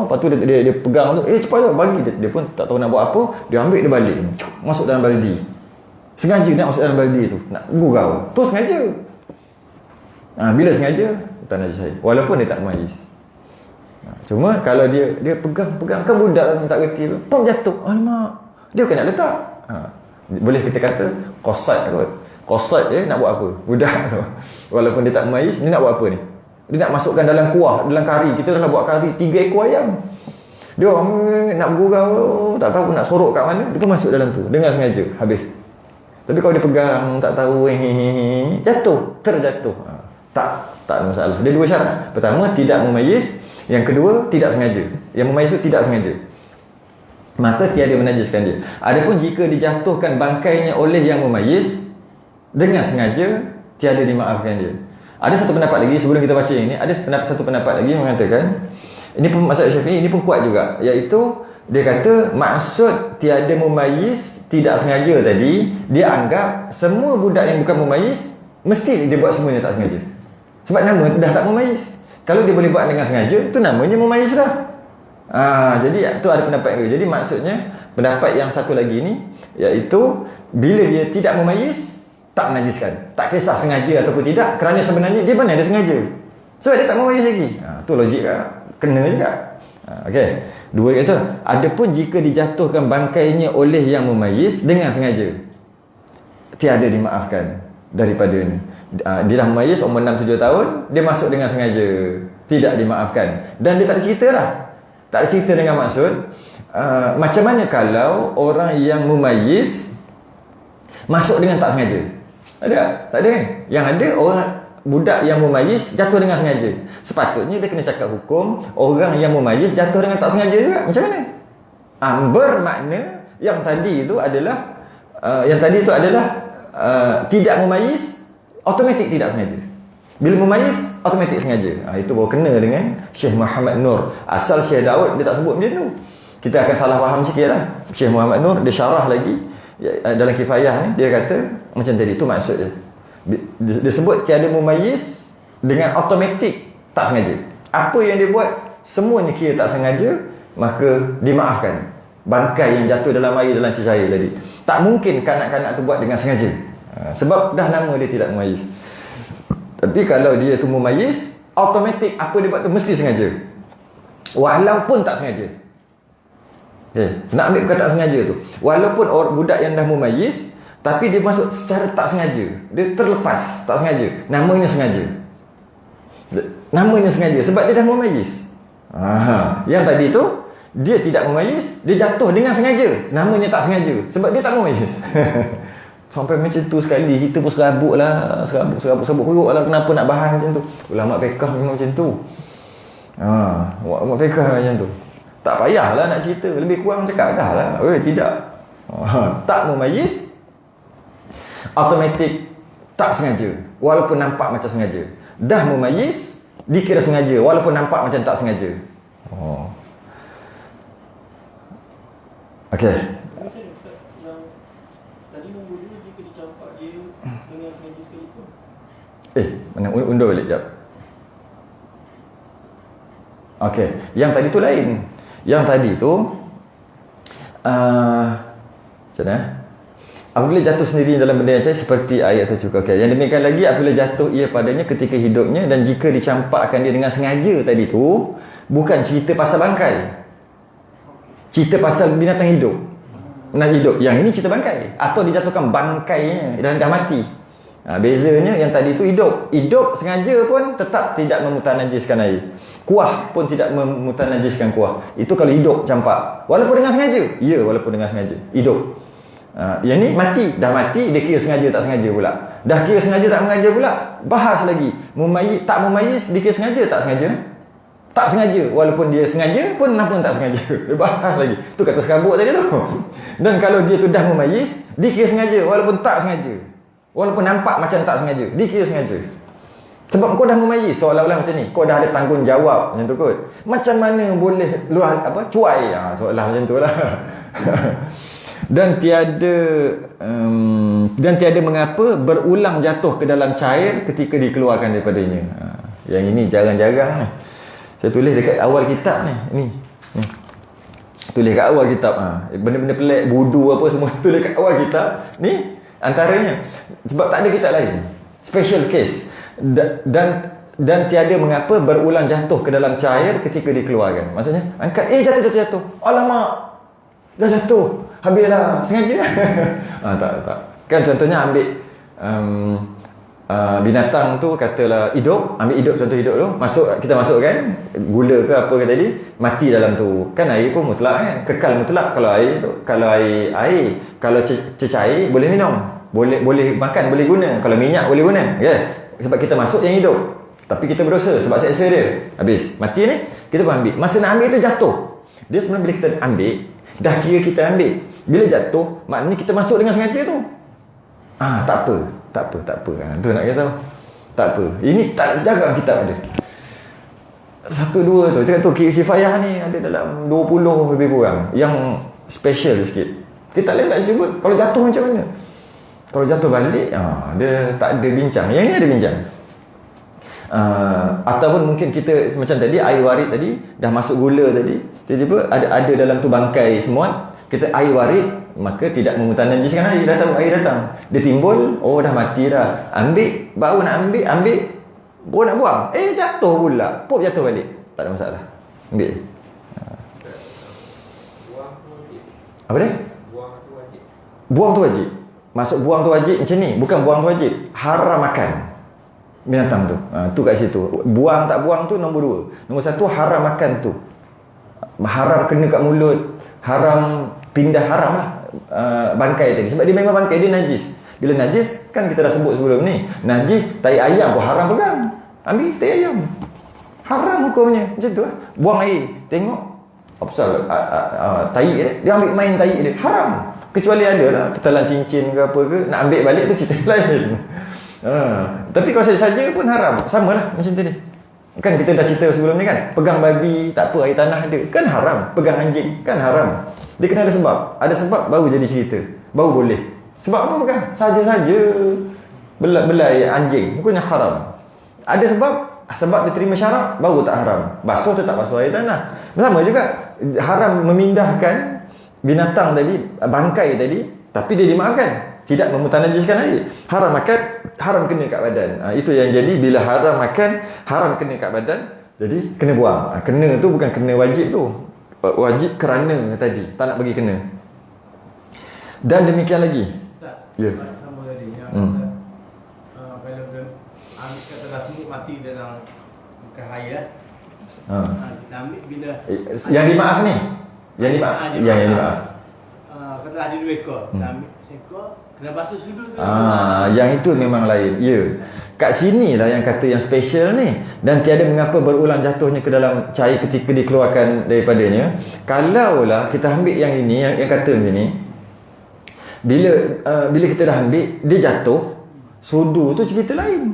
lepas tu dia pegang tu, cepat je bagi dia pun tak tahu nak buat apa, dia ambil dia balik, masuk dalam baldi. Sengaja nak masuk dalam baldi tu, nak gurau. Tu sengaja. Bila sengaja tak najis air walaupun dia tak memayis. Cuma kalau dia pegang kan budak tak reti tu, pom jatuh. Alamak, dia kan nak letak. Boleh kita kata qasad kot. Qasad je nak buat apa? Budak tu. Walaupun dia tak memayis, dia nak buat apa ni? Dia nak masukkan dalam kuah, dalam kari. Kita dah nak buat kari 3 ekor ayam. Dia nak bergurau, tak tahu nak sorok kat mana, dia pun masuk dalam tu dengan sengaja, habis. Tapi kalau dia pegang tak tahu, terjatuh. Tak ada masalah. Dia dua syarat. Pertama tidak memayis, yang kedua tidak sengaja. Yang memayis itu tidak sengaja, maka tiada menajiskan dia. Adapun jika dijatuhkan bangkainya oleh yang memayis dengan sengaja, tiada dimaafkan dia. Ada satu pendapat lagi sebelum kita baca ini, ada satu pendapat lagi mengatakan, ini pun mazhab Syafi'i, ini pun kuat juga, iaitu dia kata maksud tiada memayis tidak sengaja tadi, dia anggap semua budak yang bukan memayis mesti dia buat semuanya tak sengaja. Sebab nama dah tak memayis. Kalau dia boleh buat dengan sengaja, tu namanya memayis dah. Jadi tu ada pendapat itu. Jadi maksudnya pendapat yang satu lagi ni, iaitu bila dia tidak memayis, tak menajiskan. Tak kisah sengaja ataupun tidak, kerana sebenarnya dia mana ada sengaja. Sebab dia tak memayis lagi. Tu logik lah. Kena juga. Okey. Dua itu. Adapun jika dijatuhkan bangkainya oleh yang memayis dengan sengaja, tiada dimaafkan daripada ini. Dia dah memayis umur 6-7 tahun, dia masuk dengan sengaja, tidak dimaafkan. Dan dia tak ada cerita lah. Tak ada cerita dengan maksud. Macam mana kalau orang yang memayis masuk dengan tak sengaja? Ada? Tak ada kan? Yang ada orang budak yang memayis jatuh dengan sengaja. Sepatutnya dia kena cakap hukum orang yang memayis jatuh dengan tak sengaja juga. Macam mana? Bermakna yang tadi itu adalah tidak memayis, automatik tidak sengaja. Bila memayis, automatik sengaja. Itu baru kena dengan Syekh Muhammad Nur. Asal Syekh Daud dia tak sebut macam tu. Kita akan salah faham sikit lah. Syekh Muhammad Nur dia syarah lagi dalam Kifayah ni, dia kata macam tadi, tu maksudnya. Dia sebut tiada memayis dengan automatik tak sengaja. Apa yang dia buat semuanya kira tak sengaja, maka dimaafkan. Bangkai yang jatuh dalam air, dalam cecair tadi, tak mungkin kanak-kanak tu buat dengan sengaja. Sebab dah nama dia tidak memayis. Tapi kalau dia tu memayis, automatik apa dia buat tu mesti sengaja, walaupun tak sengaja. Nak ambil kata tak sengaja tu, walaupun budak yang dah memayis, tapi dia masuk secara tak sengaja, dia terlepas tak sengaja, namanya sengaja. Namanya sengaja sebab dia dah memayis. Yang tadi tu dia tidak memayis, dia jatuh dengan sengaja, namanya tak sengaja sebab dia tak memayis. Sampai macam tu sekali kita pun serabut perut lah, kenapa nak bahas macam tu. Ulama fiqh memang macam tu. Ulama fiqh macam tu. Tak payahlah nak cerita, lebih kurang cakap dah lah. Tidak. Tak memayis, automatik tak sengaja walaupun nampak macam sengaja. Dah memayis, dikira sengaja walaupun nampak macam tak sengaja. Okey. Mana undur balik jap. Okey, yang tadi tu lain. Yang tadi tu macam mana? Apabila jatuh sendiri dalam benda yang cair seperti ayat tu juga. Okay. Yang demikian lagi apabila jatuh ia padanya ketika hidupnya, dan jika dicampakkan dia dengan sengaja tadi tu, bukan cerita pasal bangkai, cerita pasal binatang hidup. Yang ini cerita bangkai, atau dijatuhkan bangkainya dan dah mati. Bezanya yang tadi itu hidup. Hidup sengaja pun tetap tidak memutanajiskan air. Kuah pun tidak memutanajiskan kuah. Itu kalau hidup campak. Walaupun dengan sengaja. Ya, walaupun dengan sengaja. Hidup. Yang ni mati. Dah mati, dia kira sengaja tak sengaja pula. Dah kira sengaja tak sengaja pula. Bahas lagi. Tak memayis, dia kira sengaja tak sengaja. Tak sengaja. Walaupun dia sengaja pun tak sengaja. Dia bahas lagi. Tu kata serabut tadi tu. Dan kalau dia tu dah memayis, dia kira sengaja walaupun tak sengaja. Walaupun nampak macam tak sengaja, dia kira sengaja. Sebab kau dah memayis seolah-olah macam ni. Kau dah ada tanggungjawab macam tu kot. Macam mana boleh luar cuai seolah macam tu lah. Dan tiada mengapa berulang jatuh ke dalam cair ketika dikeluarkan daripadanya. Yang ini jarang-jarang ni. Saya tulis dekat awal kitab ni. Tulis kat awal kitab. Benda-benda pelik, budu apa semua tulis kat awal kitab. Ni antaranya. Sebab tak ada kitab lain. Special case. Dan tiada mengapa berulang jatuh ke dalam cair ketika dikeluarkan. Maksudnya, angkat, jatuh. Alamak. Dah jatuh. Habislah. Sengaja. Tak. Kan contohnya ambil binatang tu katalah hidup. Ambil hidup, contoh hidup tu. Kita masukkan gula ke apa ke tadi. Mati dalam tu. Kan air pun mutlak kan. Kekal mutlak kalau air tu. Kalau air. Kalau cecair boleh minum. Boleh makan, boleh guna. Kalau minyak boleh guna. Sebab kita masuk yang hidup. Tapi kita berdosa sebab seksa dia. Habis. Mati ni, kita pun ambil. Masa nak ambil tu jatuh. Dia sebenarnya bila kita ambil, dah kira kita ambil. Bila jatuh, maknanya kita masuk dengan sengaja tu. Tak apa. Tu nak kata. Tak apa. Ini tak jarang kitab ada. 1, 2 tu. Cakap tu, kifayah ni ada dalam 20 lebih kurang. Yang special sikit. Kita lain tak sebut. Kalau jatuh macam mana? Kalau jatuh balik, dia tak ada bincang. Yang ni ada bincang. Ataupun mungkin kita macam tadi, air warid tadi, dah masuk gula tadi, tiba-tiba ada dalam tu bangkai semut. Kita air warid, maka tidak memutanajiskan air. Dah tahu air datang. Dia timbul, dah mati dah. Ambil, baru nak ambil, baru nak buang. Jatuh pula. Pop jatuh balik. Tak ada masalah. Ambil. Apa dia? Buang tu wajib. Masuk buang tu wajib macam ni. Bukan buang tu wajib. Haram makan binatang tu. Tu kat situ. Buang tak buang tu nombor 2. Nombor 1 haram makan tu. Haram kena kat mulut. Haram pindah haram lah. Bangkai tadi. Sebab dia memang bangkai. Dia najis. Bila najis, kan kita dah sebut sebelum ni. Najis, tai ayam pun haram pegang. Ambil tai ayam. Haram hukumnya. Macam tu lah. Buang air. Tengok. Apa pasal? Tai dia. Dia ambil main tai dia. Haram. Kecuali ada lah tetelan cincin ke apa ke, nak ambil balik tu cerita lain. Tapi kalau saja pun haram. Sama lah macam tadi. Kan kita dah cerita sebelum ni kan. Pegang babi, tak apa, air tanah ada. Kan haram. Pegang anjing, kan haram. Dia kena ada sebab. Ada sebab baru jadi cerita. Baru boleh. Sebab apa pegang? Saja-saja belai anjing. Bukannya haram. Ada sebab dia terima syarat, baru tak haram. Basuh tu tak basuh air tanah. Sama juga. Haram memindahkan binatang tadi, bangkai tadi, tapi dia dimaafkan. Tidak memutanajiskan air. Haram makan, haram kena kat badan. Itu yang jadi bila haram makan, haram kena kat badan, jadi kena buang. Kena tu bukan kena wajib tu. Wajib kerana tadi. Tak nak bagi kena. Dan demikian lagi. Ya. Sama tadi. Kalau katalah semut mati dalam cahaya. Kita ambil bila yang dimaaf ni. Yang dimaaf. Katalah ada 2 ekor. Kita ambil seekor, kena basuh sudut. Yang itu memang lain. Ya. Kat sini lah yang kata yang special ni. Dan tiada mengapa berulang jatuhnya ke dalam cair ketika dikeluarkan daripadanya. Kalaulah kita ambil yang ini, yang kata macam ni, bila kita dah ambil, dia jatuh, sudu tu cerita lain.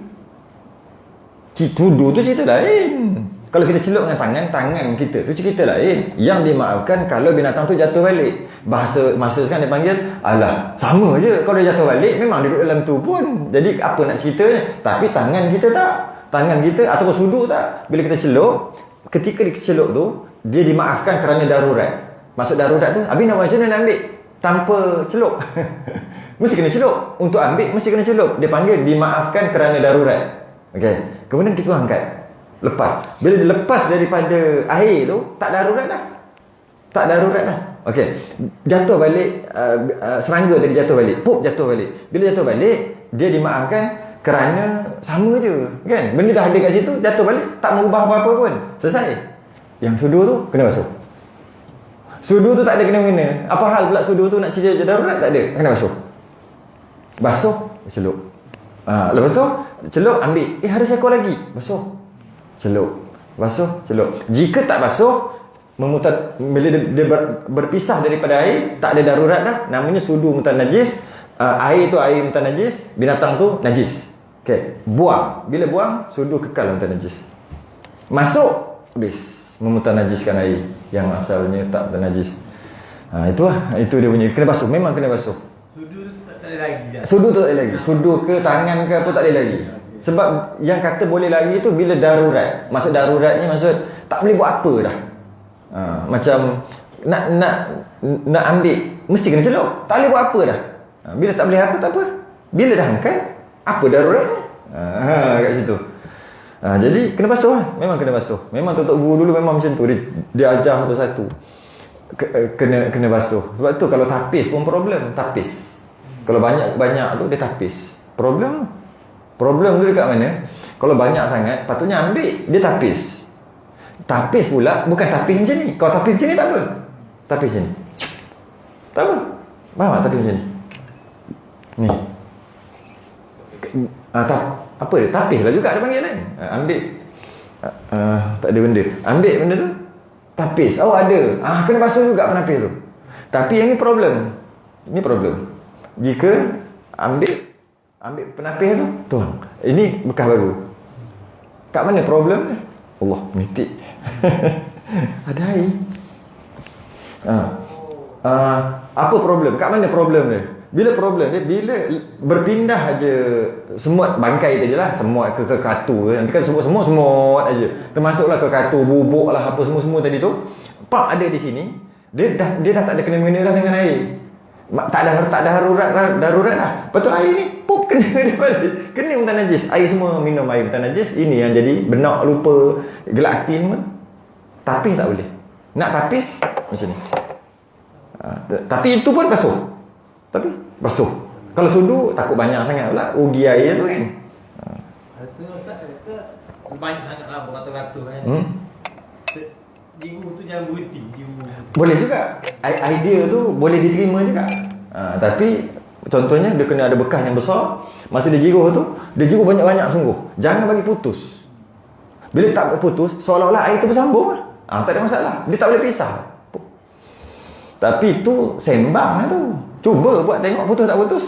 Sudu tu cerita lain. Kalau kita celup dengan tangan kita tu cerita lain. Yang dimaafkan kalau binatang tu jatuh balik. Masa sekarang dia panggil, alah, sama je. Kalau dia jatuh balik, memang duduk dalam tu pun. Jadi apa nak ceritanya? Tapi tangan kita tak. Tangan kita ataupun sudu tak. Bila kita celup, ketika dicelup tu, dia dimaafkan kerana darurat. Maksud darurat tu, habis nak macam mana nak ambil tanpa celup? Mesti kena celup. Untuk ambil, mesti kena celup. Dia panggil dimaafkan kerana darurat. Okey. Kemudian kita angkat. Lepas. Bila dia lepas daripada air tu, tak darurat dah. Tak darurat dah. Okey. Jatuh balik, serangga tadi jatuh balik. Pup jatuh balik. Bila jatuh balik, dia dimaafkan kerana sama je kan. Benda dah ada kat situ, jatuh balik, tak mengubah apa-apa pun, selesai. Yang sudu tu kena basuh. Sudu tu tak ada kena-mengena. Apa hal pula sudu tu nak cerita darurat? Tak ada, kena basuh. Basuh, celup. Lepas tu celup, ambil, ada seekor lagi, basuh, celup, basuh, celup. Jika tak basuh, bila dia berpisah daripada air, tak ada darurat dah, namanya sudu mutanajis. Air tu air mutanajis, binatang tu najis. Okey, buang. Bila buang, sudu kekal mutanajis. Masuk, habis memutanajiskan air yang asalnya tak mutanajis. Itu dia punya, kena basuh, memang kena basuh. Sudu tu tak ada lagi dah. Sudu tu tak ada lagi. Sudu ke tangan ke apa tak ada lagi. Sebab yang kata boleh lagi tu bila darurat. Maksud darurat ni maksud tak boleh buat apa dah. Macam nak ambil mesti kena celup. Tak boleh buat apa dah. Bila tak boleh apa tak apa. Bila dah angkat, apa darurat ni? Kat situ. Jadi kena basuh lah. Memang kena basuh. Memang tutup guru dulu memang macam tu. Dia ajar satu-satu. Kena basuh. Sebab tu kalau tapis pun problem. Tapis. Kalau banyak tu dia tapis. Problem tu dekat mana? Kalau banyak sangat, patutnya ambil, dia tapis. Tapis pula bukan tapis macam ni. Kalau tapis macam ni tak apa. Tapis macam ni. Tak apa. Faham tak tapis macam ni? Ni. Apa dia? Tapis lah juga ada panggil kan? Ambil. Tak ada benda. Ambil benda tu. Tapis. Oh ada. Kena basuh juga penapis tu. Tapi yang ni problem. Ini problem. Jika ambil penapis tu, tuang. Ini bekas baru. Kat mana problem tu? Allah, menitik. Ada air. Apa problem? Kat mana problem dia? Bila problem dia, bila berpindah aja semut bangkai tu je lah. Semut ke katu ke. Nanti kan semut aja. Termasuklah ke katu, bubuk lah, apa semua tadi tu. Pak ada di sini. Dia dah tak ada kena-mengena dah dengan air. Tak ada darurat dah. Lepas tu air ni pup kena dia balik. Kena mutanajis. Air semua minum air mutanajis. Ini yang jadi benak lupa, gelak hati semua. Tapis tak boleh. Nak tapis macam ni. Tapi itu pun basuh. Tapi basuh. Kalau sudu takut banyak sangat pula rugi air tu kan. Rasa Ustaz kata banyak sangat lah beratus-ratus kan. Jiru tu jangan berhenti. Boleh juga. Idea tu boleh diterima juga. Tapi contohnya dia kena ada bekas yang besar. Masa dia jiruh tu, dia jiruh banyak-banyak sungguh. Jangan bagi putus. Bila tak putus, seolah-olah air tu bersambung lah. Tak ada masalah. Dia tak boleh pisah. Tapi tu sembang lah tu. Cuba buat tengok putus tak putus.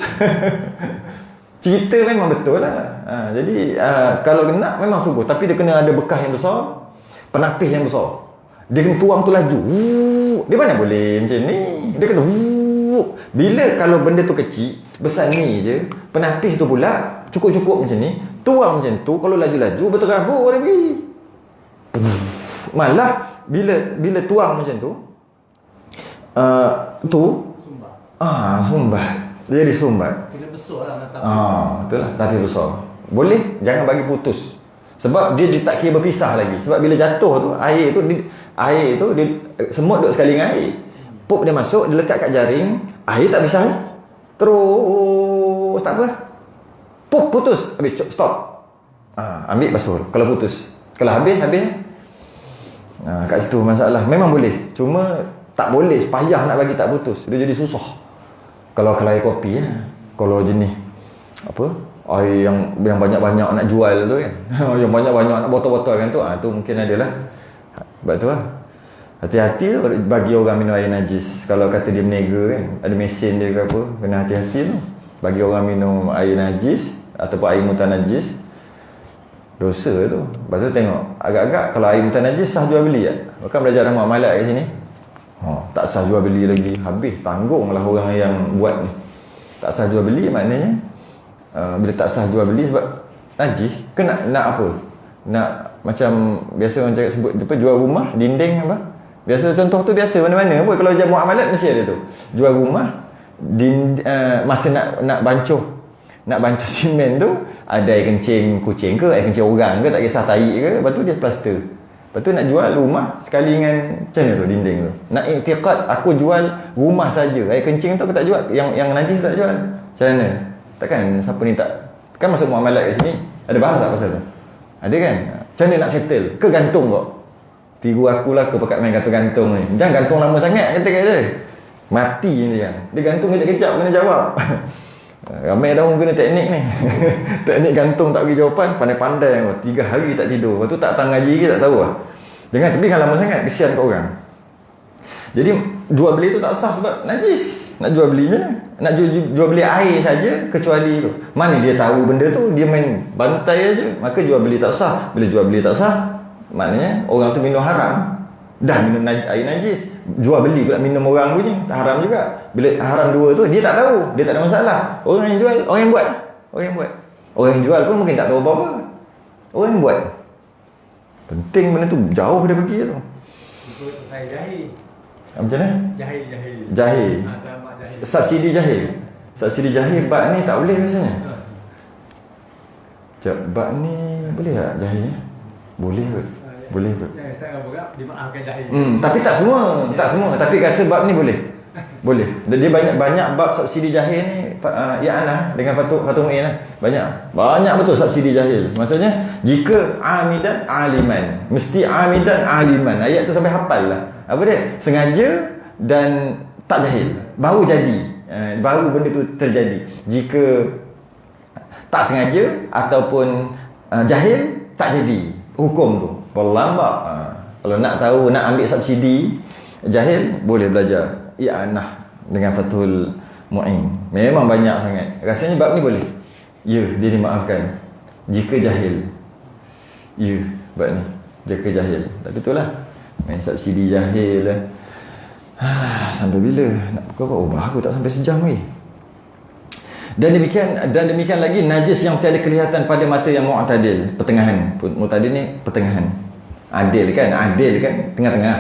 Cerita memang betul lah. Jadi kalau kena memang sungguh. Tapi dia kena ada bekas yang besar, penapis yang besar. Dia kena tuang tu laju. Dia mana boleh macam ni. Dia kena bila kalau benda tu kecil, besar ni je, penapis tu pula cukup-cukup macam ni, tuang macam tu, kalau laju-laju berterabur lagi. Malah bila tuang macam tu, sumbat. Dia jadi sumbat. Kena besar lah mata. Betul lah, tapi besar. Boleh, jangan bagi putus. Sebab dia tak kira berpisah lagi. Sebab bila jatuh tu, air tu semut duduk sekali dengan air. Pop dia masuk, dia lekat kat jaring, air tak pisah ni. Terus tak apa. Pop putus, habis stop. Ambil basuh. Kalau putus. Kalau habis. Kat situ masalah. Memang boleh. Cuma tak boleh payah nak bagi tak putus. Dia jadi susah. Kalau air kopi kalau jenis apa? Air yang banyak-banyak nak jual tu kan. Yang banyak-banyak nak botol-botol kan tu. Tu mungkin adalah. Sebab tu lah. Hati-hati bagi orang minum air najis. Kalau kata dia berniaga kan, ada mesin dia ke apa, kena hati-hati tu. Bagi orang minum air najis ataupun air mutanajis, dosa tu. Lepas tu tengok, agak-agak kalau air mutanajis sah jual beli tak? Bahkan belajar rahmat malat kat sini. Tak sah jual beli lagi. Habis, tanggunglah orang yang buat ni. Tak sah jual beli maknanya, bila tak sah jual beli sebab najis, ke nak apa? Nak macam biasa orang cakap sebut apa, jual rumah, dinding apa? Biasa contoh tu biasa mana-mana pun kalau jual muamalat mesti ada tu. Jual rumah masa nak bancuh simen tu ada air kencing kucing ke air kencing orang ke tak kisah tahi ke, lepas tu dia plaster. Lepas tu nak jual rumah sekali dengan macam mana tu dinding tu. Nak iktiqad aku jual rumah saja, air kencing tu aku tak jual, yang najis tak jual. Macam mana? Takkan siapa ni tak, kan masuk muamalat kat sini ada bahas tak pasal tu? Ada kan? Macam mana nak settle? Ke gantung kok? Tiru akulah ke pakat main gantung-gantung ni. Jangan gantung lama sangat kata kat dia. Mati je kan. Dia gantung kejap-kejap kena jawab. Ramai dah orang guna teknik ni. Teknik gantung tak bagi jawapan, pandai-pandai. 3 hari tak tidur. Lepas tu tak datang ngaji ke tak tahu lah. Jangan terbihkan lama sangat, kesian kat orang. Jadi jual beli tu tak sah sebab najis. Nak jual beli je lah. Nak jual beli air saja kecuali tu. Mana dia tahu benda tu, dia main bantai aja. Maka jual beli tak sah. Bila jual beli tak sah, maknanya orang tu minum haram. Dah minum air najis. Jual beli pula minum orang punya, tak haram juga. Bila haram dua tu, dia tak tahu, dia tak ada masalah. Orang yang jual, orang yang buat. Orang yang buat. Orang yang jual pun mungkin tak tahu apa-apa. Orang yang buat. Penting benda tu, jauh dia pergi tu. Ikut saya jahil. Macam mana? Jahil. Jahil. Selamat jahil. Subsidi jahil. Subsidi jahil bab ni tak boleh rasanya. Sekejap, bab ni boleh tak jahil? Boleh kot. Boleh kot. Ya, tak apa berat, dimaafkan jahil. Tapi tak semua, tak semua. Tapi rasa bab ni boleh. Boleh. Dia banyak bab subsidi jahil ni i'anah dengan Fatul Mu'in lah. Banyak betul subsidi jahil. Maksudnya jika amidan aliman, mesti amidan aliman. Ayat tu sampai hafal lah. Apa dia? Sengaja dan tak jahil. Baru jadi. Baru benda tu terjadi. Jika tak sengaja ataupun jahil, tak jadi hukum tu. Lambat. Kalau nak tahu, nak ambil subsidi jahil, boleh belajar i'anah dengan Fathul Mu'in. Memang banyak sangat. Rasanya bab ni boleh. Ya, dia dimaafkan jika jahil. Ya, bab ni jika jahil. Tapi itulah, main subsidi jahil lah. Sampai bila nak buka apa? Oh, baru tak sampai sejam ni. Dan demikian lagi najis yang tiada kelihatan pada mata yang mu'tadil, pertengahan. Mu'tadil ni pertengahan. Adil kan, tengah-tengah.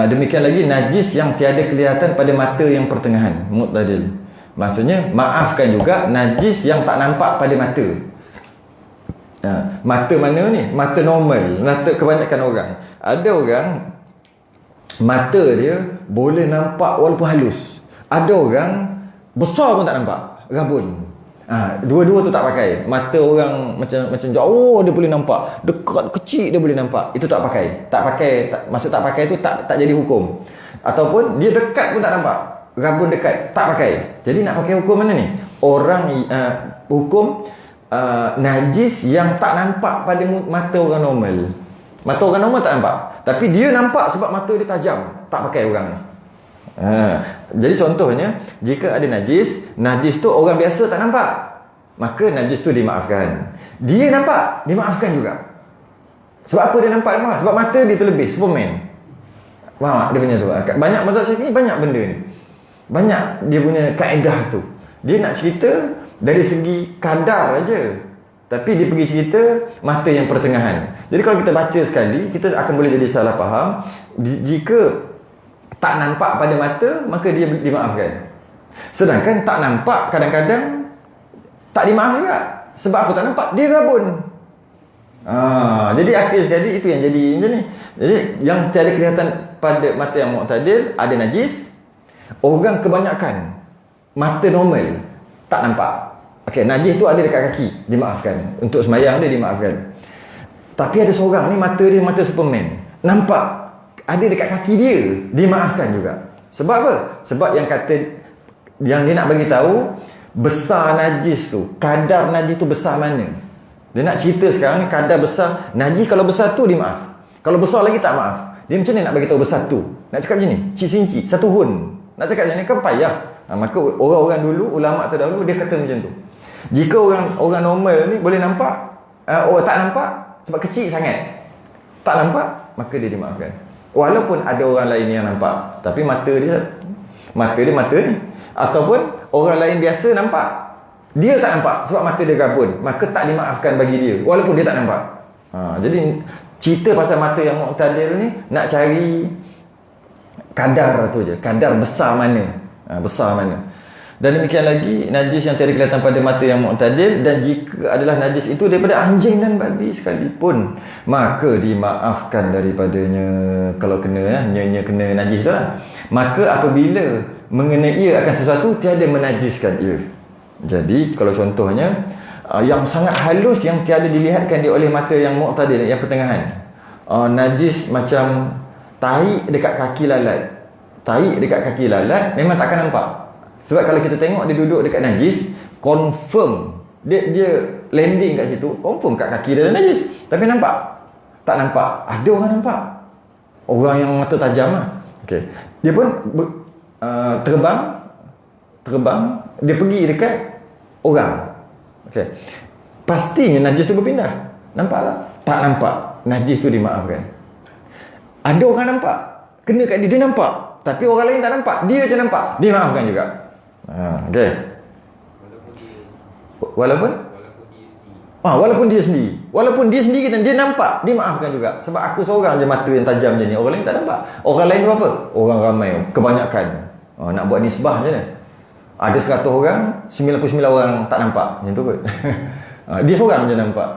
Demikian lagi najis yang tiada kelihatan pada mata yang pertengahan, mu'tadil. Maksudnya maafkan juga najis yang tak nampak pada mata. Mata mana ni? Mata normal, mata kebanyakan orang. Ada orang mata dia boleh nampak walaupun halus. Ada orang besar pun tak nampak, rabun. Dua-dua tu tak pakai. Mata orang macam jauh dia boleh nampak, dekat kecil dia boleh nampak. Itu tak pakai. Maksud tak pakai tu tak jadi hukum. Ataupun dia dekat pun tak nampak, rabun dekat, tak pakai. Jadi nak pakai hukum mana ni? Orang hukum najis yang tak nampak pada mata orang normal. Mata orang normal tak nampak, tapi dia nampak sebab mata dia tajam, tak pakai orang. Jadi contohnya, jika ada najis tu orang biasa tak nampak, maka najis tu dimaafkan. Dia nampak, dimaafkan juga. Sebab apa dia nampak? Sebab mata dia terlebih, Superman. Faham tak dia punya tu? Banyak mazhab Syafi'i banyak benda ni. Banyak dia punya kaedah tu. Dia nak cerita dari segi kadar aja, tapi dia pergi cerita mata yang pertengahan. Jadi kalau kita baca sekali, kita akan boleh jadi salah faham. Jika tak nampak pada mata, maka dia dimaafkan. Sedangkan tak nampak kadang-kadang tak dimaaf juga. Sebab apa tak nampak? Dia rabun. Jadi akhir sekali itu yang jadi macam ni. Jadi yang tiada kelihatan pada mata yang mu'tadil, ada najis. Orang kebanyakan mata normal tak nampak. Okey, najis tu ada dekat kaki, dimaafkan. Untuk sembahyang dia dimaafkan. Tapi ada seorang ni mata dia mata Superman, nampak ada dekat kaki dia, dimaafkan juga. Sebab apa? Sebab yang dia nak bagi tahu besar najis tu, kadar najis tu besar mana. Dia nak cerita sekarang ni kadar besar najis, kalau besar tu dimaaf, kalau besar lagi tak maaf. Dia macam ni nak bagi tahu besar tu. Nak cakap macam ni, cinci, satu hun. Nak cakap macam ni kan payah. Maka orang-orang dulu, ulama terdahulu dia kata macam tu. Jika orang normal ni boleh nampak, tak nampak sebab kecil sangat, tak nampak, maka dia dimaafkan. Walaupun ada orang lain yang nampak, tapi mata dia mata ni. Ataupun orang lain biasa nampak, dia tak nampak sebab mata dia gabun, maka tak dimaafkan bagi dia walaupun dia tak nampak. Jadi cerita pasal mata yang mu'tadil ni nak cari kadar tu je, kadar besar mana. Besar mana. Dan demikian lagi najis yang tiada kelihatan pada mata yang mu'tadil, dan jika adalah najis itu daripada anjing dan babi sekalipun, maka dimaafkan daripadanya. Kalau kena nya kena najis tu lah. Maka apabila mengenai ia akan sesuatu, tiada menajiskan ia. Jadi kalau contohnya yang sangat halus yang tiada dilihatkan oleh mata yang mu'tadil, yang pertengahan. Najis macam tahi dekat kaki lalat. Tahi dekat kaki lalat memang takkan nampak. Sebab kalau kita tengok dia duduk dekat najis, confirm dia landing kat situ, confirm kat kaki dia ada najis. Tapi nampak? Tak nampak. Ada orang nampak. Orang yang mata tajam lah. Okay. Dia pun terbang, dia pergi dekat orang. Okay. Pastinya najis tu berpindah. Nampak tak? Tak nampak. Najis tu dimaafkan. Ada orang nampak, kena kat dia nampak. Tapi orang lain tak nampak, dia je nampak, dia maafkan juga. Okay. Walaupun dia sendiri. Walaupun dia sendiri dan dia nampak, dia maafkan juga. Sebab aku seorang je mata yang tajam je ni. Orang lain tak nampak. Orang lain tu apa? Orang ramai, kebanyakan. Nak buat nisbah je ni. Ada 100 orang, 99 orang tak nampak. Macam tu kot. Dia seorang je nampak.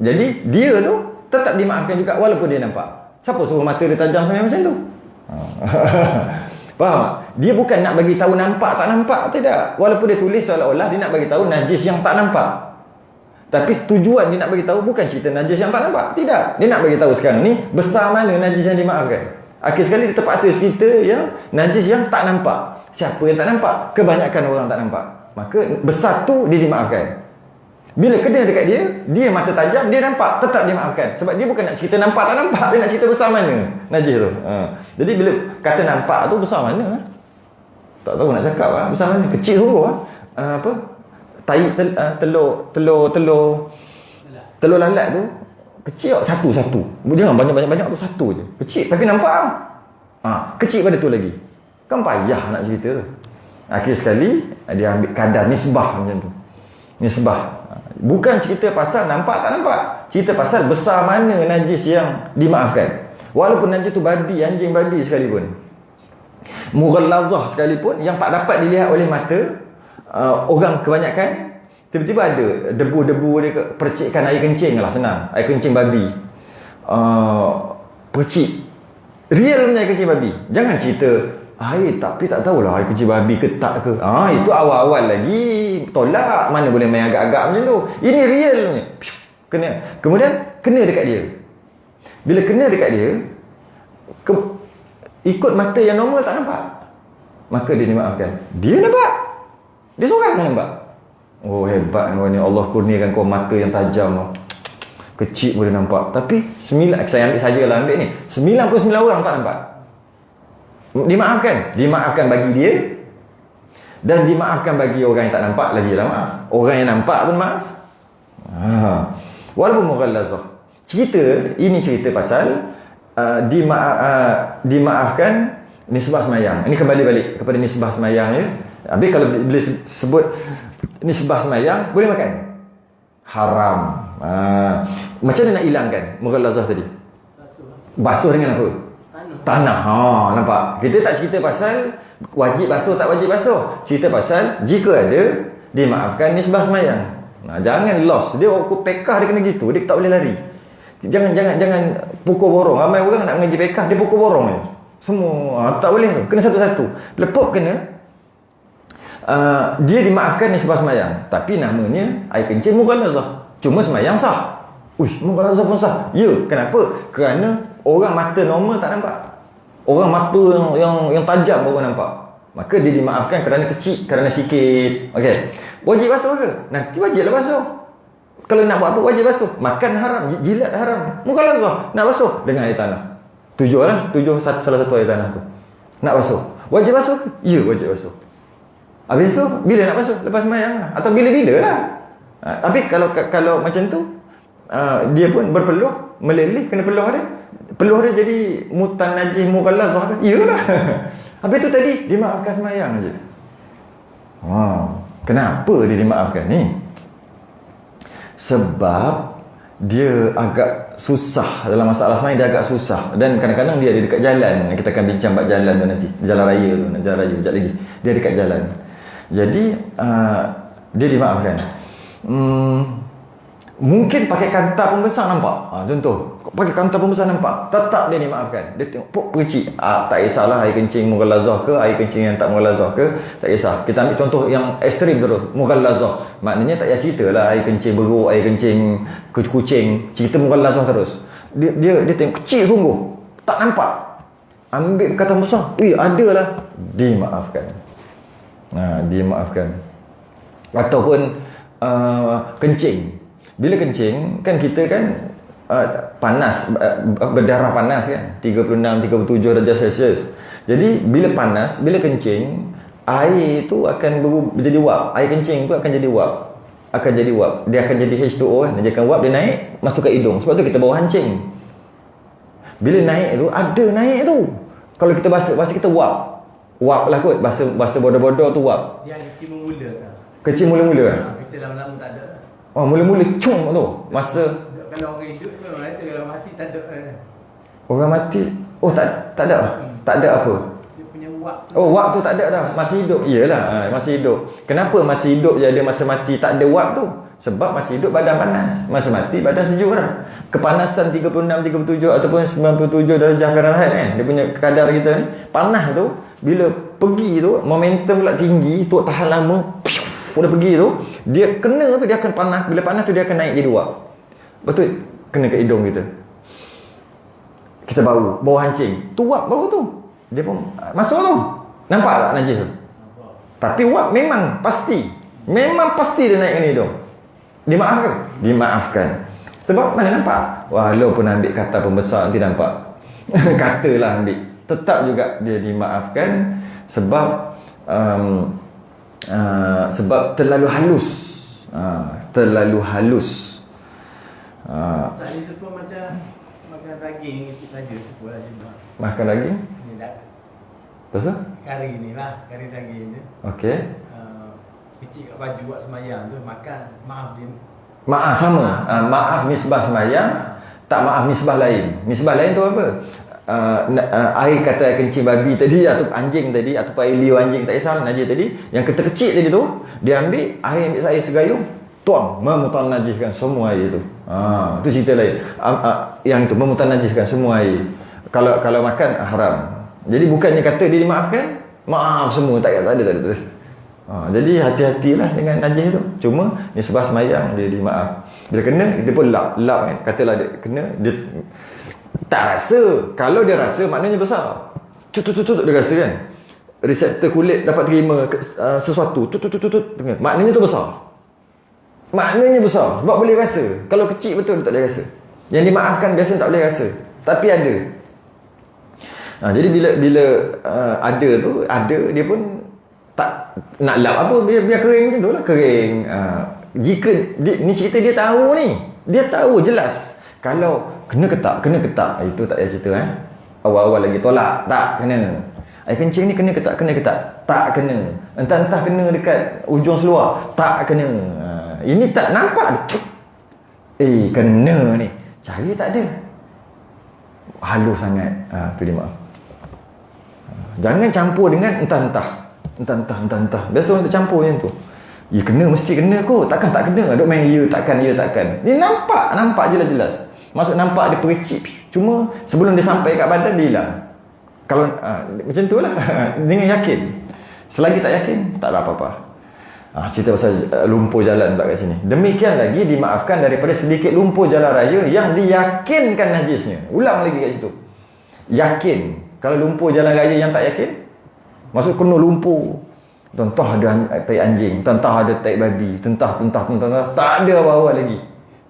Jadi dia tu tetap dimaafkan juga walaupun dia nampak. Siapa suruh mata dia tajam sampai macam tu? Faham tak? Dia bukan nak bagi tahu nampak tak nampak, tidak. Walaupun dia tulis seolah-olah dia nak bagi tahu najis yang tak nampak. Tapi tujuan dia nak bagi tahu bukan cerita najis yang tak nampak. Tidak. Dia nak bagi tahu sekarang ni besar mana najis yang dimaafkan. Akhir sekali dia terpaksa cerita yang najis yang tak nampak. Siapa yang tak nampak? Kebanyakan orang tak nampak. Maka besar tu dia dimaafkan. Bila kena dekat dia, dia mata tajam, dia nampak, tetap dimaafkan. Sebab dia bukan nak cerita nampak tak nampak, dia nak cerita besar mana najis tu. Jadi bila kata nampak tu besar mana? Tak tahu nak cakap besar mana. Kecil sungguh apa? Telur lalat tu kecil satu-satu. Jangan banyak-banyak tu satu je. Kecil tapi nampak. Kecil pada tu lagi. Kan payah nak cerita tu. Akhir sekali dia ambil kadar nisbah macam tu. Nisbah. Bukan cerita pasal nampak tak nampak. Cerita pasal besar mana najis yang dimaafkan. Walaupun najis tu babi, anjing babi sekalipun. Mughallazah sekalipun yang tak dapat dilihat oleh mata, orang kebanyakan tiba-tiba ada debu-debu dia percikkan air kencing lah, senang. Air kencing babi. Percik. Real punya air kencing babi. Jangan cerita tapi tak tahulah air kencing babi ke tak ke. Itu awal-awal lagi tolak. Mana boleh main agak-agak macam tu. Ini real ni. Kena. Kemudian kena dekat dia. Bila kena dekat dia, ikut mata yang normal tak nampak. Maka dia dimaafkan. Dia nampak. Dia seorang yang nampak. Oh hebat kau ni. Allah kurniakan kau mata yang tajam. Kecil boleh nampak. Tapi saya ambil sajalah ambil ni. 99 orang tak nampak. Dimaafkan. Dimaafkan bagi dia. Dan dimaafkan bagi orang yang tak nampak. Lagi lah maaf. Orang yang nampak pun maaf. Walaupun mughallazah. Ini cerita pasal dimaafkan nisbah semayang. Ini kembali balik kepada nisbah semayang ya. Habis kalau bila sebut nisbah semayang, boleh makan? Haram. Macam mana nak hilangkan mughallazah tadi? Basuh dengan apa? Tanah. Nampak? Kita tak cerita pasal wajib basuh tak wajib basuh. Cerita pasal jika ada dimaafkan nisbah semayang. Jangan lost. Dia waktu pekah dia kena gitu. Dia tak boleh lari. Jangan pukul borong. Ramai orang nak mengaji pekah dia pukul borong je. Semua tak boleh tu. Kena satu-satu. Lepuk kena. Dia dimaafkan nisbah semayang. Tapi namanya air kencing mughallazah. Cuma semayang sah. Mughallazah pun sah. Ya, kenapa? Kerana orang mata normal tak nampak. Orang mata yang tajam baru nampak. Maka dia dimaafkan kerana kecil, kerana sikit. Okey. Wajib basuh ke? Nanti wajiblah basuh. Kalau nak buat apa wajib basuh. Makan haram, jilat haram. Mughallazah. Nak basuh dengan air tanah. Tujuh salah satu air tanah tu. Nak basuh. Wajib basuh ke? Ya, wajib basuh. Habis tu bila nak basuh? Lepas sembahyang lah. Atau bila-bila lah. Tapi kalau macam tu dia pun berpeluh, meleleh kena peluh dia. Peluh dia jadi mutan najis mughallazah ke? Iyalah. Habis tu tadi dimaafkan sembahyang je. Kenapa dia dimaafkan ni? Sebab dia agak susah dalam masalah sembahyang, dia agak susah. Dan kadang-kadang dia ada dekat jalan. Kita akan bincang bab jalan tu nanti. Jalan raya tu, jalan raya sekejap lagi. Dia dekat jalan. Jadi dia dimaafkan. Mungkin pakai kanta pembesar nampak. Contoh, pakai kanta pembesar nampak. Tetap dia dimaafkan. Dia tengok, puk, percik. Tak kisahlah air kencing mughalazah ke, air kencing yang tak mughalazah ke, tak kisah. Kita ambil contoh yang ekstrim terus, mughalazah. Maknanya tak payah cerita lah air kencing beruk, air kencing kucing. Cerita mughalazah terus. Dia tengok kecil sungguh. Tak nampak. Ambil kata besar. Ada lah. Dimaafkan. Dimaafkan. Ataupun kencing. Bila kencing kan kita kan panas, berdarah panas kan, 36-37 darjah Celsius. Jadi bila panas, bila kencing, air itu akan menjadi wap. Air kencing tu akan jadi wap. Dia akan jadi H2O kan. Dia akan wap, dia naik masuk ke hidung. Sebab tu kita bawa hancing. Bila naik tu, ada naik tu. Kalau kita bahasa kita wap. Wap lah kot. Bahasa bodoh-bodoh tu wap. Yang kecil mula kan. Kecil mula-mula kan? Kecil lama-lama tak ada. Mula-mula cung tu. Masa kalau orang hidup tu orang kata, kalau mati tak ada. orang mati, tak ada. Tak ada apa? Dia punya wak. Wak tu tak ada dah. Masih hidup. Iyalah, masih hidup. Kenapa masih hidup je ada, masa mati tak ada wak tu? Sebab masih hidup badan panas. Masa mati badan sejuk dah. Kepanasan 36, 37 ataupun 97 darjah Fahrenheit kan. Dia punya kadar kita ni. Panas tu bila pergi tu, momentum pula tinggi, tu tahan lama. Udah pergi tu, dia kena tu dia akan panas. Bila panas tu dia akan naik jadi wap. Betul? Kena ke hidung kita. Kita bau hancing. Tu wap bau tu. Dia pun masuk tu. Nampak tak najis tu? Tapi wap memang pasti. Memang pasti dia naik ke hidung. Dimaafkan? Dimaafkan. Sebab mana nampak? Walaupun ambil kata pembesar nanti nampak. Katalah ambil. Tetap juga dia dimaafkan sebab sebab terlalu halus. Terlalu halus. Saat ni sepuluh macam makan daging itu saja sepuluh lah cuma. Makan daging? Ni dah. Pasal? Kari ni lah, kari daging tu. Okey. Kecil kat baju buat semayang tu makan, maaf dia. Maaf sama. Maaf misbah semayang, tak maaf misbah lain. Misbah lain tu apa? Air kata air kencing babi tadi atau anjing tadi atau air liu anjing tak kisah najis tadi, yang kecil tadi tu dia ambil air segayung tuang memutanajiskan semua air tu. Itu cerita lain. Yang tu memutanajiskan semua air. Kalau makan haram. Jadi bukannya kata dia dimaafkan, maaf semua tak ada. Jadi hati-hatilah dengan najis tu. Cuma nisbah semayang dia dimaaf. Bila kena dia pun lap kan. Katalah dia kena, dia tak rasa. Kalau dia rasa maknanya besar. Tut dia rasa kan. Reseptor kulit dapat terima sesuatu. Tut. Maknanya tu besar. Maknanya besar. Sebab boleh rasa. Kalau kecil betul dia tak boleh rasa. Yang dimaafkan biasanya tak boleh rasa. Tapi ada. Jadi bila ada tu, ada dia pun tak nak lap apa, biar kering macam tu lah. Kering. Jika ni cerita dia tahu ni. Dia tahu jelas. Kalau kena ke tak, itu tak payah cerita awal-awal lagi tolak, tak kena. Air kencing ni kena ke tak, tak kena. Entah kena dekat ujung seluar, tak kena. Ini tak nampak. Kena ni. Cari tak ada. Halus sangat. Tu dia maaf. Jangan campur dengan entah. Biasa orang tak campur macam tu. Kena, mesti kena kot. Takkan tak kena. Duk main takkan. Ni nampak jelas-jelas. Maksud nampak dia percik. Cuma sebelum dia sampai kat badan dia hilang. Kalau macam tu lah. Dengan yakin. Selagi tak yakin, tak ada apa-apa. Cerita pasal lumpur jalan pula kat sini. Demikian lagi dimaafkan daripada sedikit lumpur jalan raya yang diyakinkan najisnya. Ulang lagi kat situ. Yakin. Kalau lumpur jalan raya yang tak yakin, maksud kena lumpur. Tentah ada tai anjing, tentah ada tai babi, tentah. Tak ada awal-awal lagi.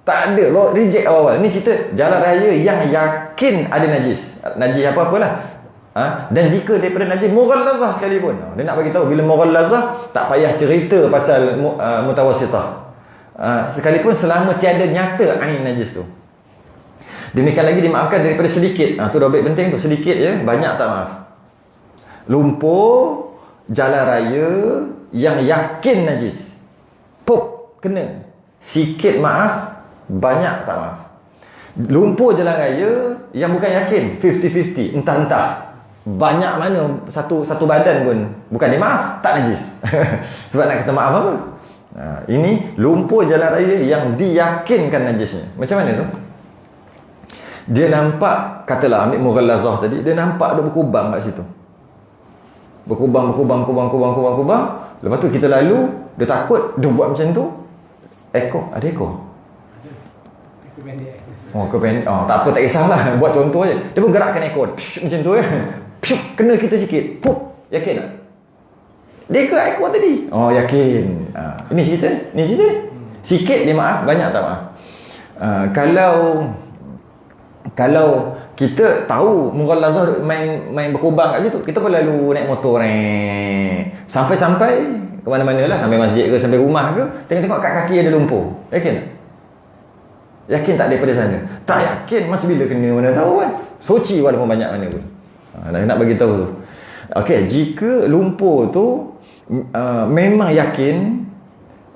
Tak ada. Lo reject awal-awal. Ni cerita jalan raya yang yakin ada najis. Najis apa-apalah. Dan jika daripada najis mughallazah sekalipun. Dia nak bagi tahu bila mughallazah tak payah cerita pasal mutawassithah. Sekalipun selama tiada nyata ain najis tu. Demikian lagi dimaafkan daripada sedikit. Tu dobek penting tu, sedikit je, banyak tak maaf. Lumpur jalan raya yang yakin najis. Pop kena. Sikit maaf, banyak tak maaf. Lumpur jalan raya yang bukan yakin, 50-50, entah-entah. Banyak mana satu badan pun bukan dia maaf, tak najis. Sebab nak kata maaf apa? Ini lumpur jalan raya yang diyakinkan najisnya. Macam mana tu? Dia nampak, katalah ambil mughallazah tadi, dia nampak ada berkubang kat situ. Berkubang. Lepas tu kita lalu, dia takut, dia buat macam tu. Ekor, ada ekor? Ekor pendek. Pendek. Tak apa, tak kisahlah. Buat contoh je. Dia pun gerakkan ekor. Macam tu kan. Kena kita sikit. Yakin tak? Dia ke ekor tadi? Yakin. Ini cerita. Sikit dia maaf, banyak tak maaf. Kalau kita tahu mughallazah main berkubang kat situ, kita pun lalu naik motor sampai ke mana-mana lah, sampai masjid ke, sampai rumah ke, tengok-tengok kat kaki ada lumpur. Yakin tak? Yakin tak daripada sana? Tak yakin, masa bila kena mana tahu kan. Suci walaupun banyak mana pun. Nak bagi tahu tu. Okey, jika lumpur tu memang yakin,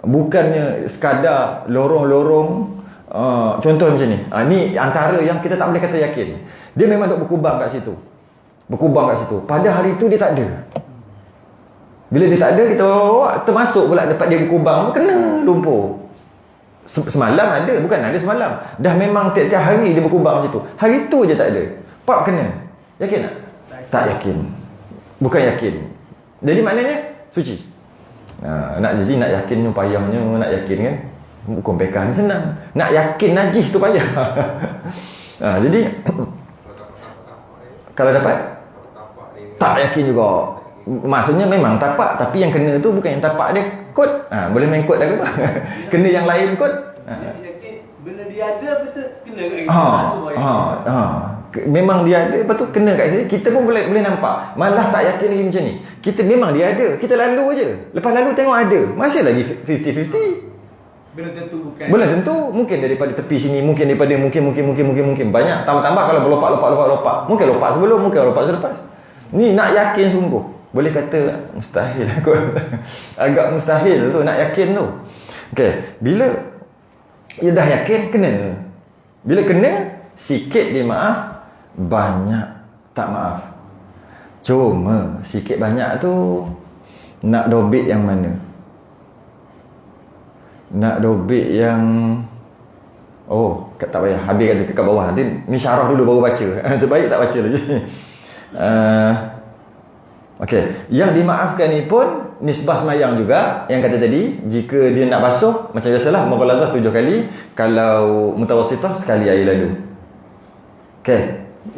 bukannya sekadar lorong-lorong, contoh macam ni. Ni antara yang kita tak boleh kata yakin. Dia memang duk berkubang kat situ. Pada hari tu dia tak ada. Bila dia tak ada, kita termasuk pula tempat dia berkubang, kena lumpur. Semalam ada, bukan ada semalam. Dah memang tiap-tiap hari dia berkubang situ. Hari tu je tak ada. Pak kena. Yakin tak? Tak yakin. Bukan yakin. Jadi maknanya suci. Nak yakin payahnya, nak yakin kan. Bukan pekah senang. Nak yakin najis tu payah. Jadi kalau dapat tak yakin juga. Maksudnya memang tapak, tapi yang kena tu bukan yang tapak dia kot. Boleh main kot dah ke? Kena yang lain kot. Yakin benda dia ada, betul kena kat kita. Memang dia ada, lepas tu kena kat sini. Kita pun boleh nampak. Malah tak yakin lagi macam ni. Kita memang dia ada, kita lalu je. Lepas lalu tengok ada, masih lagi 50-50. Belum tentu bukan. Belum tentu, mungkin daripada tepi sini, mungkin daripada mungkin banyak. Tambah-tambah kalau berlopak. Mungkin lopak sebelum, mungkin lopak selepas. Ni nak yakin sungguh. Boleh kata mustahil kot. Agak mustahil tu nak yakin tu. Okey, bila dia dah yakin, kena. Bila kena, sikit dia maaf, banyak tak maaf. Cuma sikit banyak tu nak dobit yang mana? Nak dobit yang tak payah, habis kat bawah. Nanti ni syarah dulu baru baca. Sebaik tak baca lagi. Okey, yang dimaafkan ni pun nisbah semayang juga. Yang kata tadi, jika dia nak basuh, macam biasalah, mughallazah 7 kali. Kalau mutawassithah, sekali air lalu. Okey,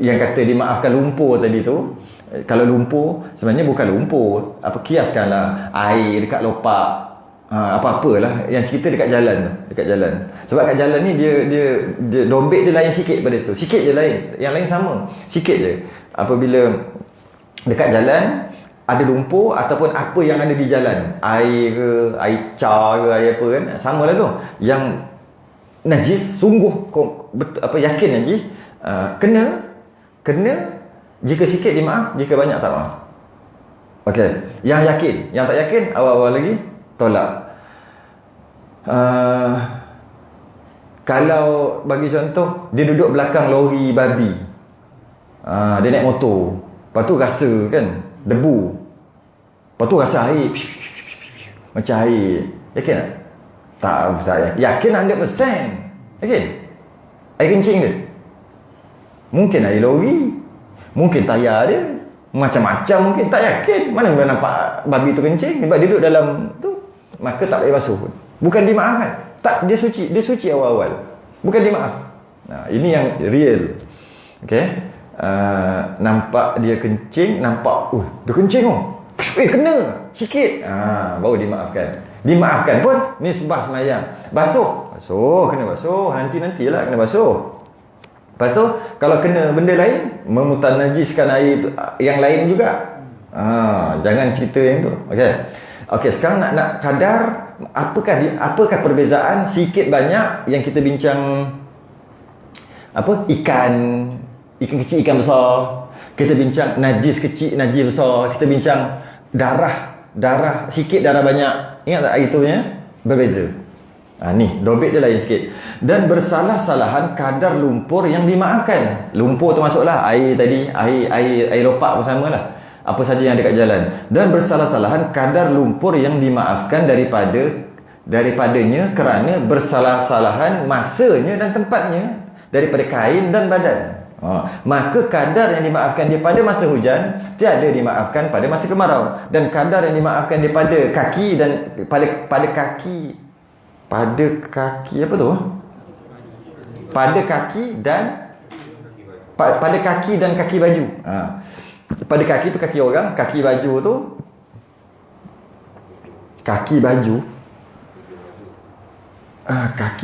yang kata dimaafkan lumpur tadi tu, kalau lumpur, sebenarnya bukan lumpur. Kiaskanlah air dekat lopak, apa-apalah yang cerita dekat jalan. Sebab kat jalan ni dia dombek dia lain sikit pada tu. Sikit je lain. Yang lain sama. Sikit je. Apabila dekat jalan ada lumpur ataupun apa yang ada di jalan, air ke, air car ke, air apa kan, samalah tu. Yang najis, sungguh yakin najis, kena jika sikit dimaaf, jika banyak tak maaf. Okey, yang yakin, yang tak yakin awal-awal lagi tolak. Kalau bagi contoh, dia duduk belakang lori babi, dia naik motor, lepas tu rasa kan debu, lepas tu rasa air macam air, yakin tak? Tak yakin 100%. Yakin air kencing dia, mungkin air lori, mungkin tayar dia, macam-macam mungkin. Tak yakin, mana boleh nampak babi tu kencing. Sebab dia duduk dalam tu, maka tak boleh basuh pun. Bukan dimaafkan. Tak, dia suci awal-awal, bukan dimaaf. Ini yang real. Okey, nampak dia kencing, nampak dia kencing kena sikit, baru dimaafkan pun nisbah semayang. Basuh, kena basuh, nantilah kena basuh. Lepas tu kalau kena benda lain, memutanajiskan air tu, yang lain juga, jangan cerita yang tu. Okey, sekarang nak kadar apakah perbezaan sikit banyak yang kita bincang, ikan kecil, ikan besar. Kita bincang najis kecil, najis besar. Kita bincang darah sikit, darah banyak. Ingat tak hari tu berbeza. Ni dobit dia lain sikit. Dan bersalah-salahan kadar lumpur yang dimaafkan. Lumpur termasuklah air tadi, air lopak pun samalah. Apa saja yang dekat jalan. Dan bersalah-salahan kadar lumpur yang dimaafkan daripada daripadanya kerana bersalah-salahan masanya dan tempatnya daripada kain dan badan. Maka kadar yang dimaafkan dia pada masa hujan tiada dimaafkan pada masa kemarau, dan kadar yang dimaafkan dia pada kaki dan pada kaki apa tu? Pada kaki dan kaki baju. Pada kaki tu kaki orang, kaki baju tu kaki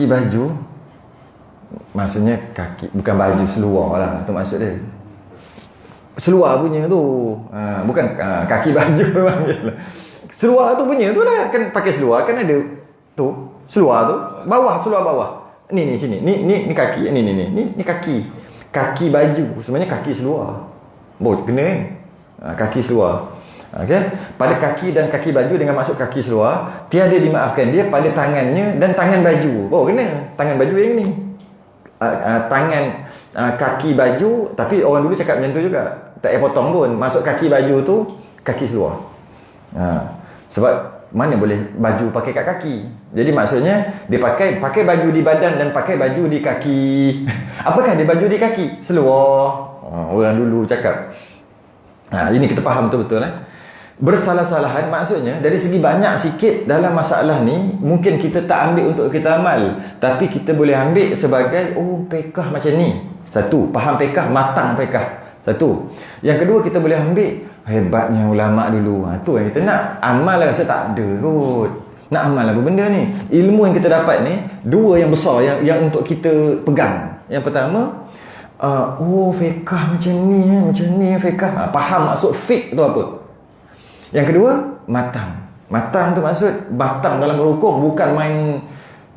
baju maksudnya kaki, bukan baju seluar lah tu maksud dia. Seluar punya tu. Bukan kaki baju panggil. Seluar tu punya tu lah, kan pakai seluar kan ada tu, seluar tu, seluar bawah. Ni sini. Ni kaki, ni kaki. Kaki baju sebenarnya kaki seluar. Kena kan? Kaki seluar. Okey, pada kaki dan kaki baju dengan maksud kaki seluar tiada dimaafkan dia pada tangannya dan tangan baju. Kena tangan baju yang ni. Tangan kaki baju, tapi orang dulu cakap macam tu juga. Tak payah potong pun. Masuk kaki baju tu kaki seluar. Sebab mana boleh baju pakai kat kaki. Jadi maksudnya dia pakai baju di badan dan pakai baju di kaki. Apakah dia baju di kaki? Seluar. Orang dulu cakap. Ini kita faham betul-betul Bersalah-salahan maksudnya dari segi banyak sikit dalam masalah ni mungkin kita tak ambil untuk kita amal, tapi kita boleh ambil sebagai fiqh macam ni. Satu, faham fiqh, matang fiqh. Satu. Yang kedua, kita boleh ambil hebatnya ulama dulu. Tu yang kita nak. Amal rasa tak ada kot. Nak amal apa benda ni? Ilmu yang kita dapat ni dua yang besar yang untuk kita pegang. Yang pertama, fiqh macam ni fiqh. Faham maksud fiqh tu apa? Yang kedua, matang. Matang tu maksud batang dalam berhukum, bukan main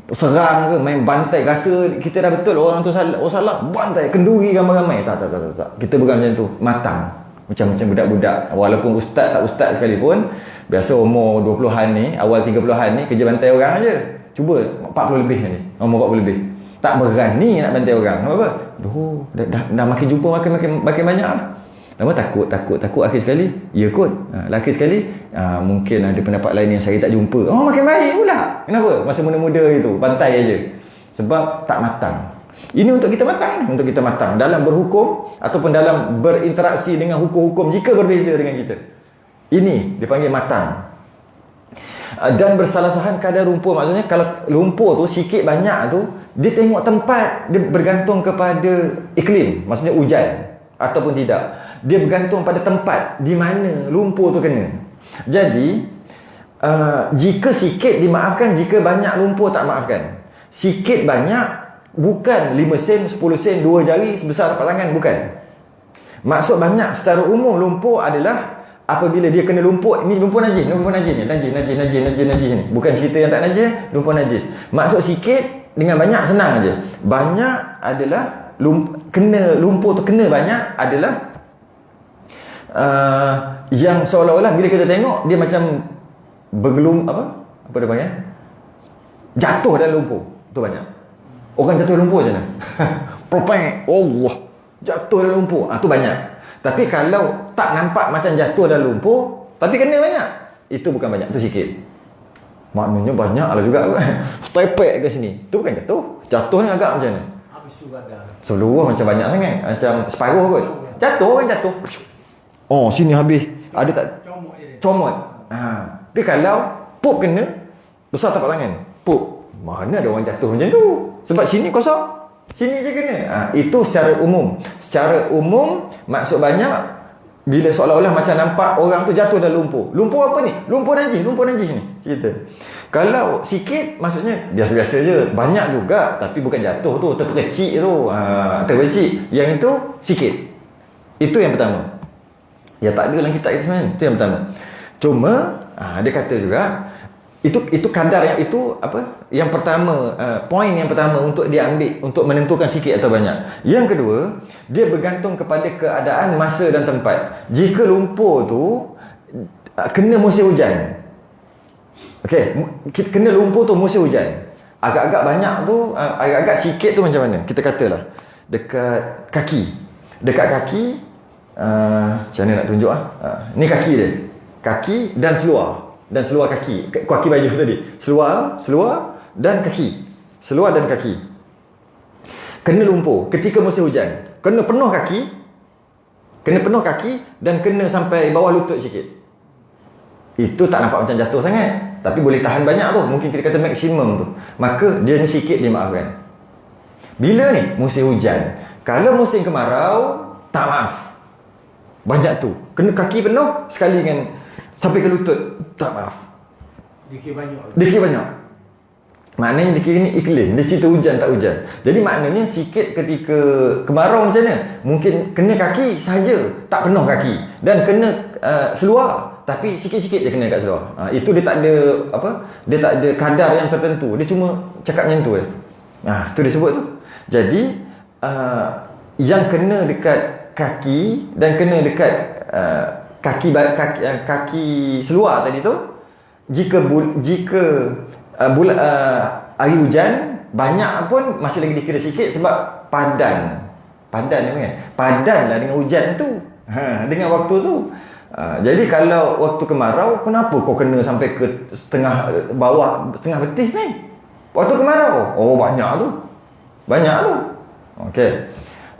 serang ke, main bantai. Rasa kita dah betul orang tu salah, bantai, kenduri ramai-ramai. Tak. Kita bukan macam tu. Matang. Macam budak-budak. Walaupun ustaz tak ustaz sekalipun, biasa umur 20-an ni, awal 30-an ni kerja bantai orang aja. Cuba 40 lebih ni, umur 40 lebih. Tak berani nak bantai orang. Apa? Dah makin jumpa makin banyak lah. Lama takut akhir sekali ya kot. Akhir sekali mungkin ada pendapat lain yang saya tak jumpa. Makin baik pula. Kenapa? Masa muda-muda itu bantai aja. Sebab tak matang. Ini untuk kita matang dalam berhukum ataupun dalam berinteraksi dengan hukum-hukum jika berbeza dengan kita. Ini dipanggil matang. Dan bersalah-salahan kadar lumpur, maksudnya kalau lumpur tu sikit banyak tu dia tengok tempat, dia bergantung kepada iklim, maksudnya hujan ataupun tidak. Dia bergantung pada tempat di mana lumpur tu kena. Jadi jika sikit dimaafkan, jika banyak lumpur tak maafkan. Sikit banyak bukan 5 sen, 10 sen, 2 jari sebesar tapak tangan, bukan. Maksud banyak secara umum lumpur adalah apabila dia kena lumpur, ni lumpur najis ni. Bukan cerita yang tak najis, lumpur najis. Maksud sikit dengan banyak senang aja. Banyak adalah kena lumpur tu kena banyak adalah yang seolah-olah bila kita tengok dia macam bergelum apa dia panggil, jatuh dalam lumpur tu banyak. Orang jatuh dalam lumpur je lah. Propeng Allah jatuh dalam lumpur, tu banyak. Tapi kalau tak nampak macam jatuh dalam lumpur tapi kena banyak, itu bukan banyak, tu sikit. Maknanya banyak lah juga. Stepek ke sini, tu bukan jatuh ni agak macam ni, seluruh macam banyak sangat, macam separuh kot. Jatuh. Sini habis. Ada tak? Comot. Tapi kalau pup kena, besar tapak tangan. Pup. Mana ada orang jatuh macam tu? Sebab sini kosong. Sini je kena. Itu secara umum. Secara umum, maksud banyak bila seolah-olah macam nampak orang tu jatuh dalam lumpur. Lumpur apa ni? Lumpur najis ni. Cerita. Kalau sikit, maksudnya biasa-biasa je. Banyak juga, tapi bukan jatuh tu, terpercik tu. Terpercik. Yang itu, sikit. Itu yang pertama. Ya tak ada dalam kitab sebenarnya. Itu yang pertama. Cuma, dia kata juga, itu kadar yang itu apa? Yang pertama, poin yang pertama untuk dia ambil untuk menentukan sikit atau banyak. Yang kedua, dia bergantung kepada keadaan, masa dan tempat. Jika lumpur tu kena musim hujan. Okey, kena lumpur tu musim hujan. Agak-agak banyak tu, agak-agak sikit tu macam mana? Kita katalah dekat kaki. macam mana nak tunjuk Ni kaki dia. Kaki dan seluar. dan seluar kaki. Kaki baju tadi. Seluar dan kaki. Seluar dan kaki. Kena lumpur ketika musim hujan. Kena penuh kaki dan kena sampai bawah lutut sikit. Itu tak nampak macam jatuh sangat, tapi boleh tahan banyak tu. Mungkin kita kata maksimum tu. Maka dia ni sikit dimaafkan. Bila ni? Musim hujan. Kalau musim kemarau, tak maaf. Banyak tu. Kena kaki penuh sekali dengan sampai ke lutut, tak maaf. Dikir banyak. Dikir banyak. Maknanya dikir ni iklim. Dia cerita hujan tak hujan. Jadi maknanya sikit ketika kemarau macam mana? Mungkin kena kaki sahaja, tak penuh kaki. Dan kena seluar, tapi sikit-sikit je kena kat seluar. Itu dia tak ada dia tak ada kadar yang tertentu. Dia cuma cakap macam tu je. Tu dia sebut tu. Jadi yang kena dekat kaki dan kena dekat kaki seluar tadi tu, jika hari hujan banyak pun masih lagi dikira sikit sebab padan ni kan. Padan lah dengan hujan tu. Dengan waktu tu. Jadi kalau waktu kemarau, kenapa kau kena sampai ke setengah betis ni? Waktu kemarau. Oh, banyak tu. Okey.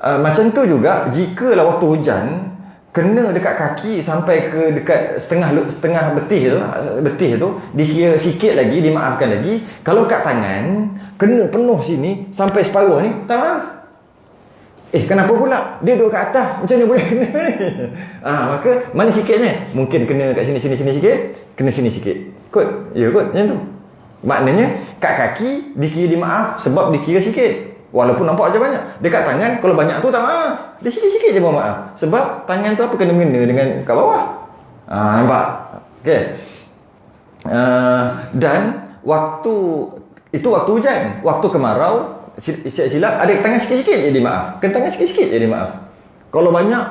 Macam tu juga jikalau waktu hujan kena dekat kaki sampai ke dekat setengah betis tu dikira sikit lagi, dimaafkan lagi. Kalau kat tangan kena penuh sini sampai separuh ni, tak maaf. Kenapa pula? Dia duduk kat atas, macam mana boleh kena ni? Maka mana sikitnya? Mungkin kena kat sini sikit, kena sini sikit. Kot macam tu. Maknanya kat kaki dikira dimaaf sebab dikira sikit. Walaupun nampak macam banyak. Dekat tangan kalau banyak tu tak maaf. Dia sikit-sikit je buat maaf. Sebab tangan tu apa kena-mengena dengan kat bawah. Nampak? Okey. Dan waktu itu waktu hujan. Waktu kemarau, silap ada tangan sikit-sikit je dimaaf. Kena tangan sikit-sikit je dimaaf. Kalau banyak,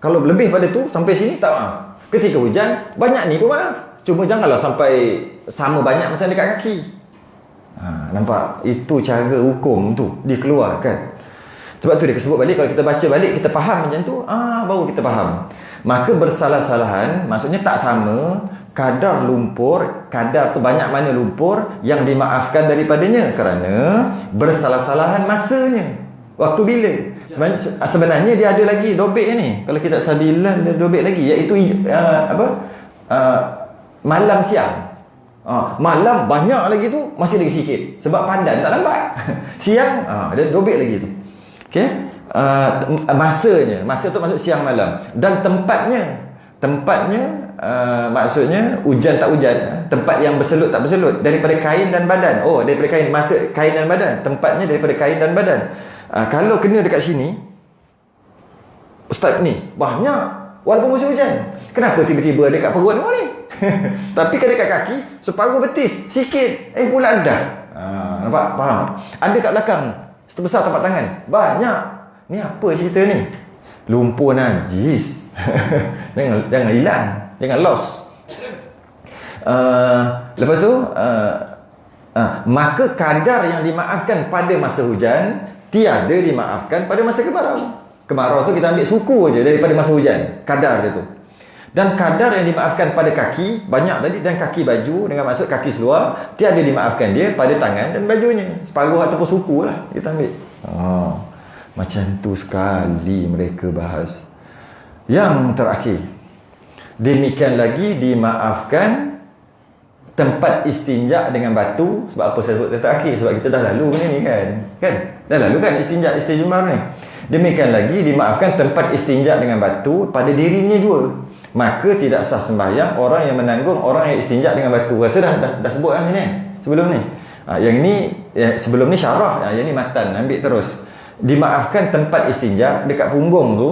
kalau lebih pada tu sampai sini tak maaf. Ketika hujan banyak ni pun maaf. Cuma janganlah sampai sama banyak macam dekat kaki. Nampak? Itu cara hukum tu dikeluarkan. Sebab tu dia sebut balik, kalau kita baca balik, kita faham macam tu, baru kita faham. Maka bersalah-salahan, maksudnya tak sama kadar lumpur, kadar tu banyak mana lumpur yang dimaafkan daripadanya, kerana bersalah-salahan masanya. Waktu bila? Sebenarnya dia ada lagi dobek ni. Kalau kita sabilan, dia dobek lagi, iaitu malam siang. Malam banyak lagi tu, masih lagi sikit sebab padan tak lambat. Siang dia dobek lagi tu. Okey. Masa tu maksud siang malam. Dan tempatnya maksudnya hujan tak hujan, tempat yang berselut tak berselut, daripada kain dan badan. Daripada kain, masa kain dan badan, tempatnya daripada kain dan badan. Kalau kena dekat sini, ustaz ni banyak walaupun musim hujan. Kenapa tiba-tiba dekat perut kau ni? Tapi kalau dekat kaki, separuh betis, sikit, pula dah. Nampak? Faham? Ada kat belakang, sebesar tapak tangan, banyak. Ni apa cerita ni? Lumpur najis. Jangan hilang, jangan lost. Lepas tu maka kadar yang dimaafkan pada masa hujan tiada dimaafkan pada masa kemarau. Kemarau tu kita ambil suku je daripada masa hujan, kadar dia tu. Dan kadar yang dimaafkan pada kaki banyak tadi, dan kaki baju dengan maksud kaki seluar tiada dimaafkan dia pada tangan dan bajunya. Separuh ataupun suku lah kita ambil. Macam tu sekali mereka bahas. Yang terakhir, demikian lagi dimaafkan tempat istinja dengan batu. Sebab apa saya sebut terakhir? Sebab kita dah lalu ni kan? Dah lalu kan istinja, istijmar ni. Demikian lagi dimaafkan tempat istinja dengan batu pada dirinya juga. Maka tidak sah sembahyang orang yang menanggung orang yang istinja dengan batu. Rasa dah sebut kan ni sebelum ni. Yang ni sebelum ni syarah, yang ni matan, ambil terus. Dimaafkan tempat istinja dekat punggung tu,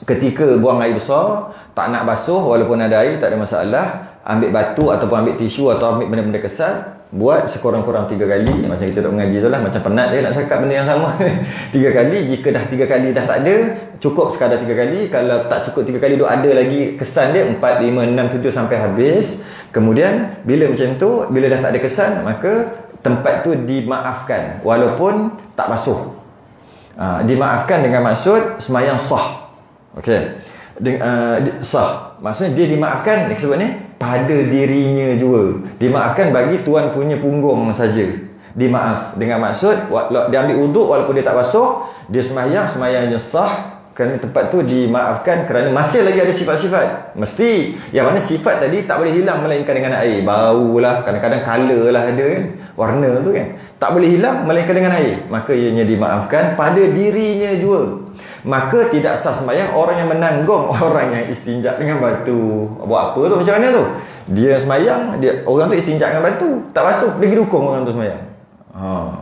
ketika buang air besar tak nak basuh, walaupun ada air tak ada masalah, ambil batu ataupun ambil tisu atau ambil benda-benda kesat, buat sekurang-kurang 3 kali. Macam kita duk mengaji tu lah, macam penat dia nak cakap benda yang sama. 3 kali. Jika dah 3 kali dah tak ada, cukup sekadar 3 kali. Kalau tak cukup 3 kali, duk ada lagi kesan dia, 4, 5, 6, 7 sampai habis. Kemudian bila macam tu, bila dah tak ada kesan, maka tempat tu dimaafkan walaupun tak basuh. Dimaafkan dengan maksud sembahyang sah. Okey. Sah. Maksudnya dia dimaafkan, dia sebut ni pada dirinya juga. Dimaafkan bagi tuan punya punggung saja. Dimaaf dengan maksud dia ambil wuduk walaupun dia tak basuh, dia sembahyangnya sah kerana tempat tu dimaafkan kerana masih lagi ada sifat-sifat. Mesti yang mana sifat tadi tak boleh hilang melainkan dengan air. Bau lah, kadang-kadang colour lah ada kan, warna tu kan, tak boleh hilang melainkan dengan air. Maka ianya dimaafkan pada dirinya juga. Maka tidak sah sembahyang orang yang menanggung orang yang istinja dengan batu. Buat apa tu, macam mana tu? Dia sembahyang, orang tu istinja dengan batu, tak basuh, dia pergi dukung orang tu sembahyang.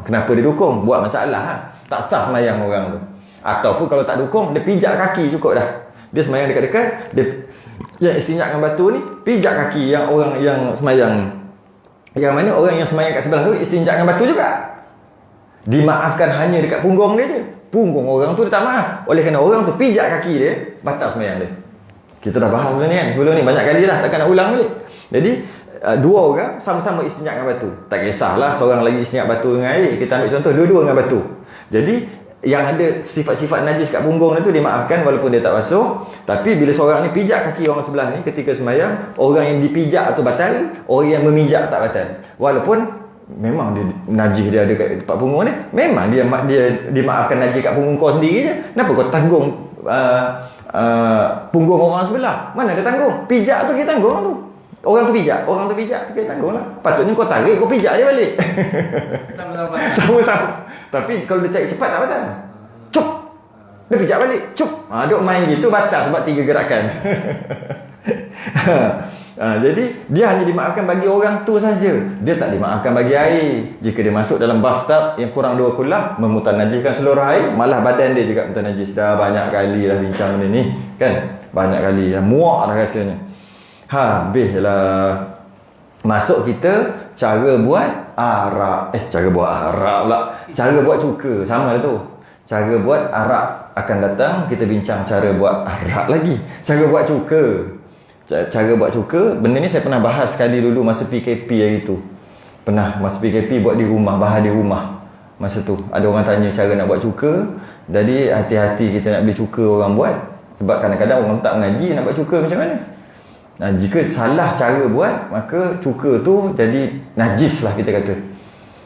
Kenapa dia dukung? Buat masalah ha? Tak sah sembahyang orang tu. Ataupun kalau tak dukung, dia pijak kaki cukup dah. Dia sembahyang dekat-dekat, dia yang istinja dengan batu ni pijak kaki yang orang yang sembahyang. Yang mana orang yang sembahyang kat sebelah tu istinja dengan batu juga. Dimaafkan hanya dekat punggung dia je. Punggung orang tu dia tak maaf. Oleh kerana orang tu pijak kaki dia, batal sembahyang dia. Kita dah bahas benda ni kan. Sebelum ni banyak kali lah, takkan nak ulang balik. Jadi dua orang sama-sama istinja dengan batu. Tak kisahlah seorang lagi istinja batu dengan air. Kita ambil contoh dua-dua dengan batu. Jadi yang ada sifat-sifat najis kat punggung dia tu dimaafkan walaupun dia tak basuh. Tapi bila seorang ni pijak kaki orang sebelah ni ketika sembahyang, orang yang dipijak tu batal, orang yang memijak tak batal. Walaupun memang dia najis dia ada kat tempat punggung ni, memang dia dimaafkan najis kat punggung kau sendiri je. Kenapa kau tanggung punggung orang sebelah? Mana dia tanggung? Pijak tu kita tanggung tu. Orang tu pijak kita tanggung lah. Patutnya kau tarik, kau pijak dia balik. Sama-sama. Tapi kalau dia cari cepat tak batal. Cuk. Dia pijak balik. Cuk. Duk main gitu batal sebab 3 gerakan. Jadi dia hanya dimaafkan bagi orang tu saja. Dia tak dimaafkan bagi air. Jika dia masuk dalam bathtub yang kurang 2 kulam, memutanajiskan seluruh air, malah badan dia juga mutanajis. Dah banyak kali dah bincang benda ni, kan? Banyak kali dah muak dah rasanya. Habislah. Masuk kita cara buat arak. Cara buat arak pula. Cara buat cuka. Sama lah tu. Cara buat arak akan datang. Kita bincang cara buat arak lagi. Cara buat cuka. Cara buat cuka. Benda ni saya pernah bahas sekali dulu masa PKP hari tu. Pernah masa PKP buat di rumah. Bahas di rumah. Masa tu ada orang tanya cara nak buat cuka. Jadi hati-hati kita nak beli cuka orang buat. Sebab kadang-kadang orang tak mengaji nak buat cuka macam mana. Jika salah cara buat, maka cuka tu jadi najis lah kita kata.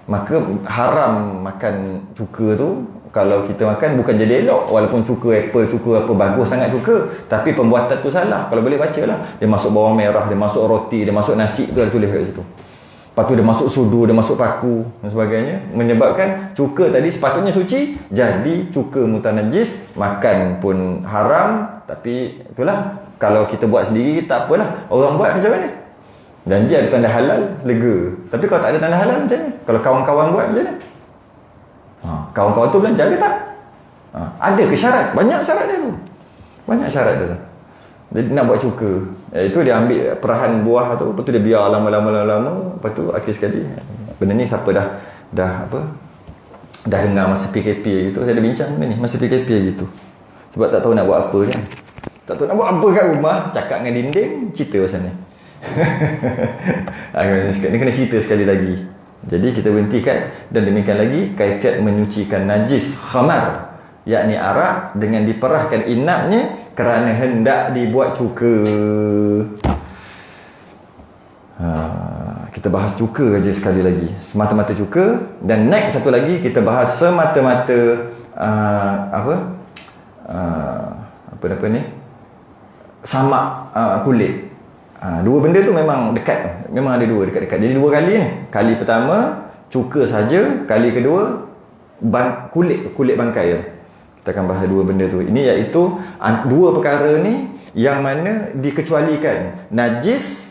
Maka haram makan cuka tu. Kalau kita makan bukan jadi elok. Walaupun cuka apple, cuka apa, bagus sangat cuka. Tapi pembuatan tu salah. Kalau boleh baca lah. Dia masuk bawang merah, dia masuk roti, dia masuk nasi tu ada tulis kat situ. Lepas tu dia masuk sudu, dia masuk paku dan sebagainya. Menyebabkan cuka tadi sepatutnya suci, jadi cuka mutanajis. Makan pun haram. Tapi itulah, kalau kita buat sendiri tak apalah. Orang buat macam mana? Janji ada tanda halal, lega. Tapi kalau tak ada tanda halal macam mana? Kalau kawan-kawan buat macam mana? Kawan-kawan tu belajar ke tak? Ada ke syarat? Banyak syarat dia tu. Banyak syarat dia tu. Jadi nak buat cuka, itu dia ambil perahan buah tu, lepas tu dia biar lama-lama, lepas tu akhir sekali benda ni siapa dah dengar masa PKP gitu. Saya ada bincang benda ni masa PKP gitu. Sebab tak tahu nak buat apa kan. Tak tahu nak buat apa kat rumah, cakap dengan dinding, cerita pasal ni. Ni kena cerita sekali lagi. Jadi kita berhentikan. Dan demikian lagi kaifiat menyucikan najis khamar, yakni arak, dengan diperahkan inapnya kerana hendak dibuat cuka. Kita bahas cuka aja sekali lagi, semata-mata cuka. Dan next satu lagi kita bahas semata-mata apa ni, samak kulit. Dua benda tu memang dekat, memang ada dua dekat-dekat. Jadi dua kali ni. Kali pertama cuka saja, kali kedua kulit bangkai tu. Kita akan bahas dua benda tu. Ini iaitu dua perkara ni yang mana dikecualikan. Najis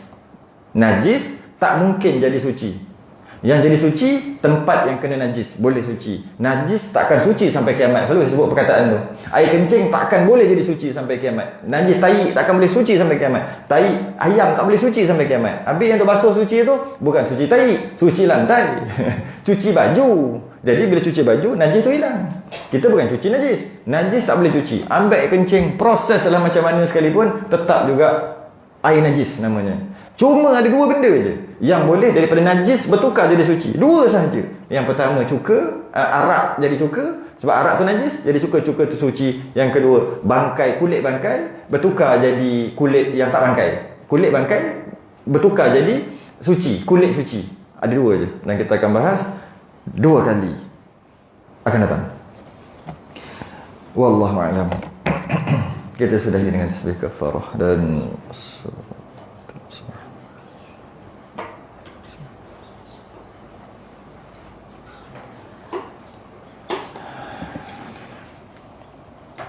tak mungkin jadi suci. Yang jadi suci tempat yang kena najis boleh suci. Najis takkan suci sampai kiamat. Selalu saya sebut perkataan tu. Air kencing takkan boleh jadi suci sampai kiamat. Najis tai takkan boleh suci sampai kiamat. Tai ayam tak boleh suci sampai kiamat. Habis yang terbasuh suci tu bukan suci tai, suci lantai. Cuci baju. Jadi bila cuci baju, najis tu hilang. Kita bukan cuci najis. Najis tak boleh cuci. Ambil air kencing, proses lah macam mana sekalipun, tetap juga air najis namanya. Cuma ada dua benda je yang boleh daripada najis bertukar jadi suci. Dua sahaja. Yang pertama cuka, arak jadi cuka. Sebab arak tu najis, jadi cuka tu suci. Yang kedua, kulit bangkai bertukar jadi kulit yang tak bangkai. Kulit bangkai bertukar jadi suci, kulit suci. Ada 2 je. Dan kita akan bahas 2 kali akan datang. Wallahu a'lam. Kita sudahi dengan tasbih kafarah dan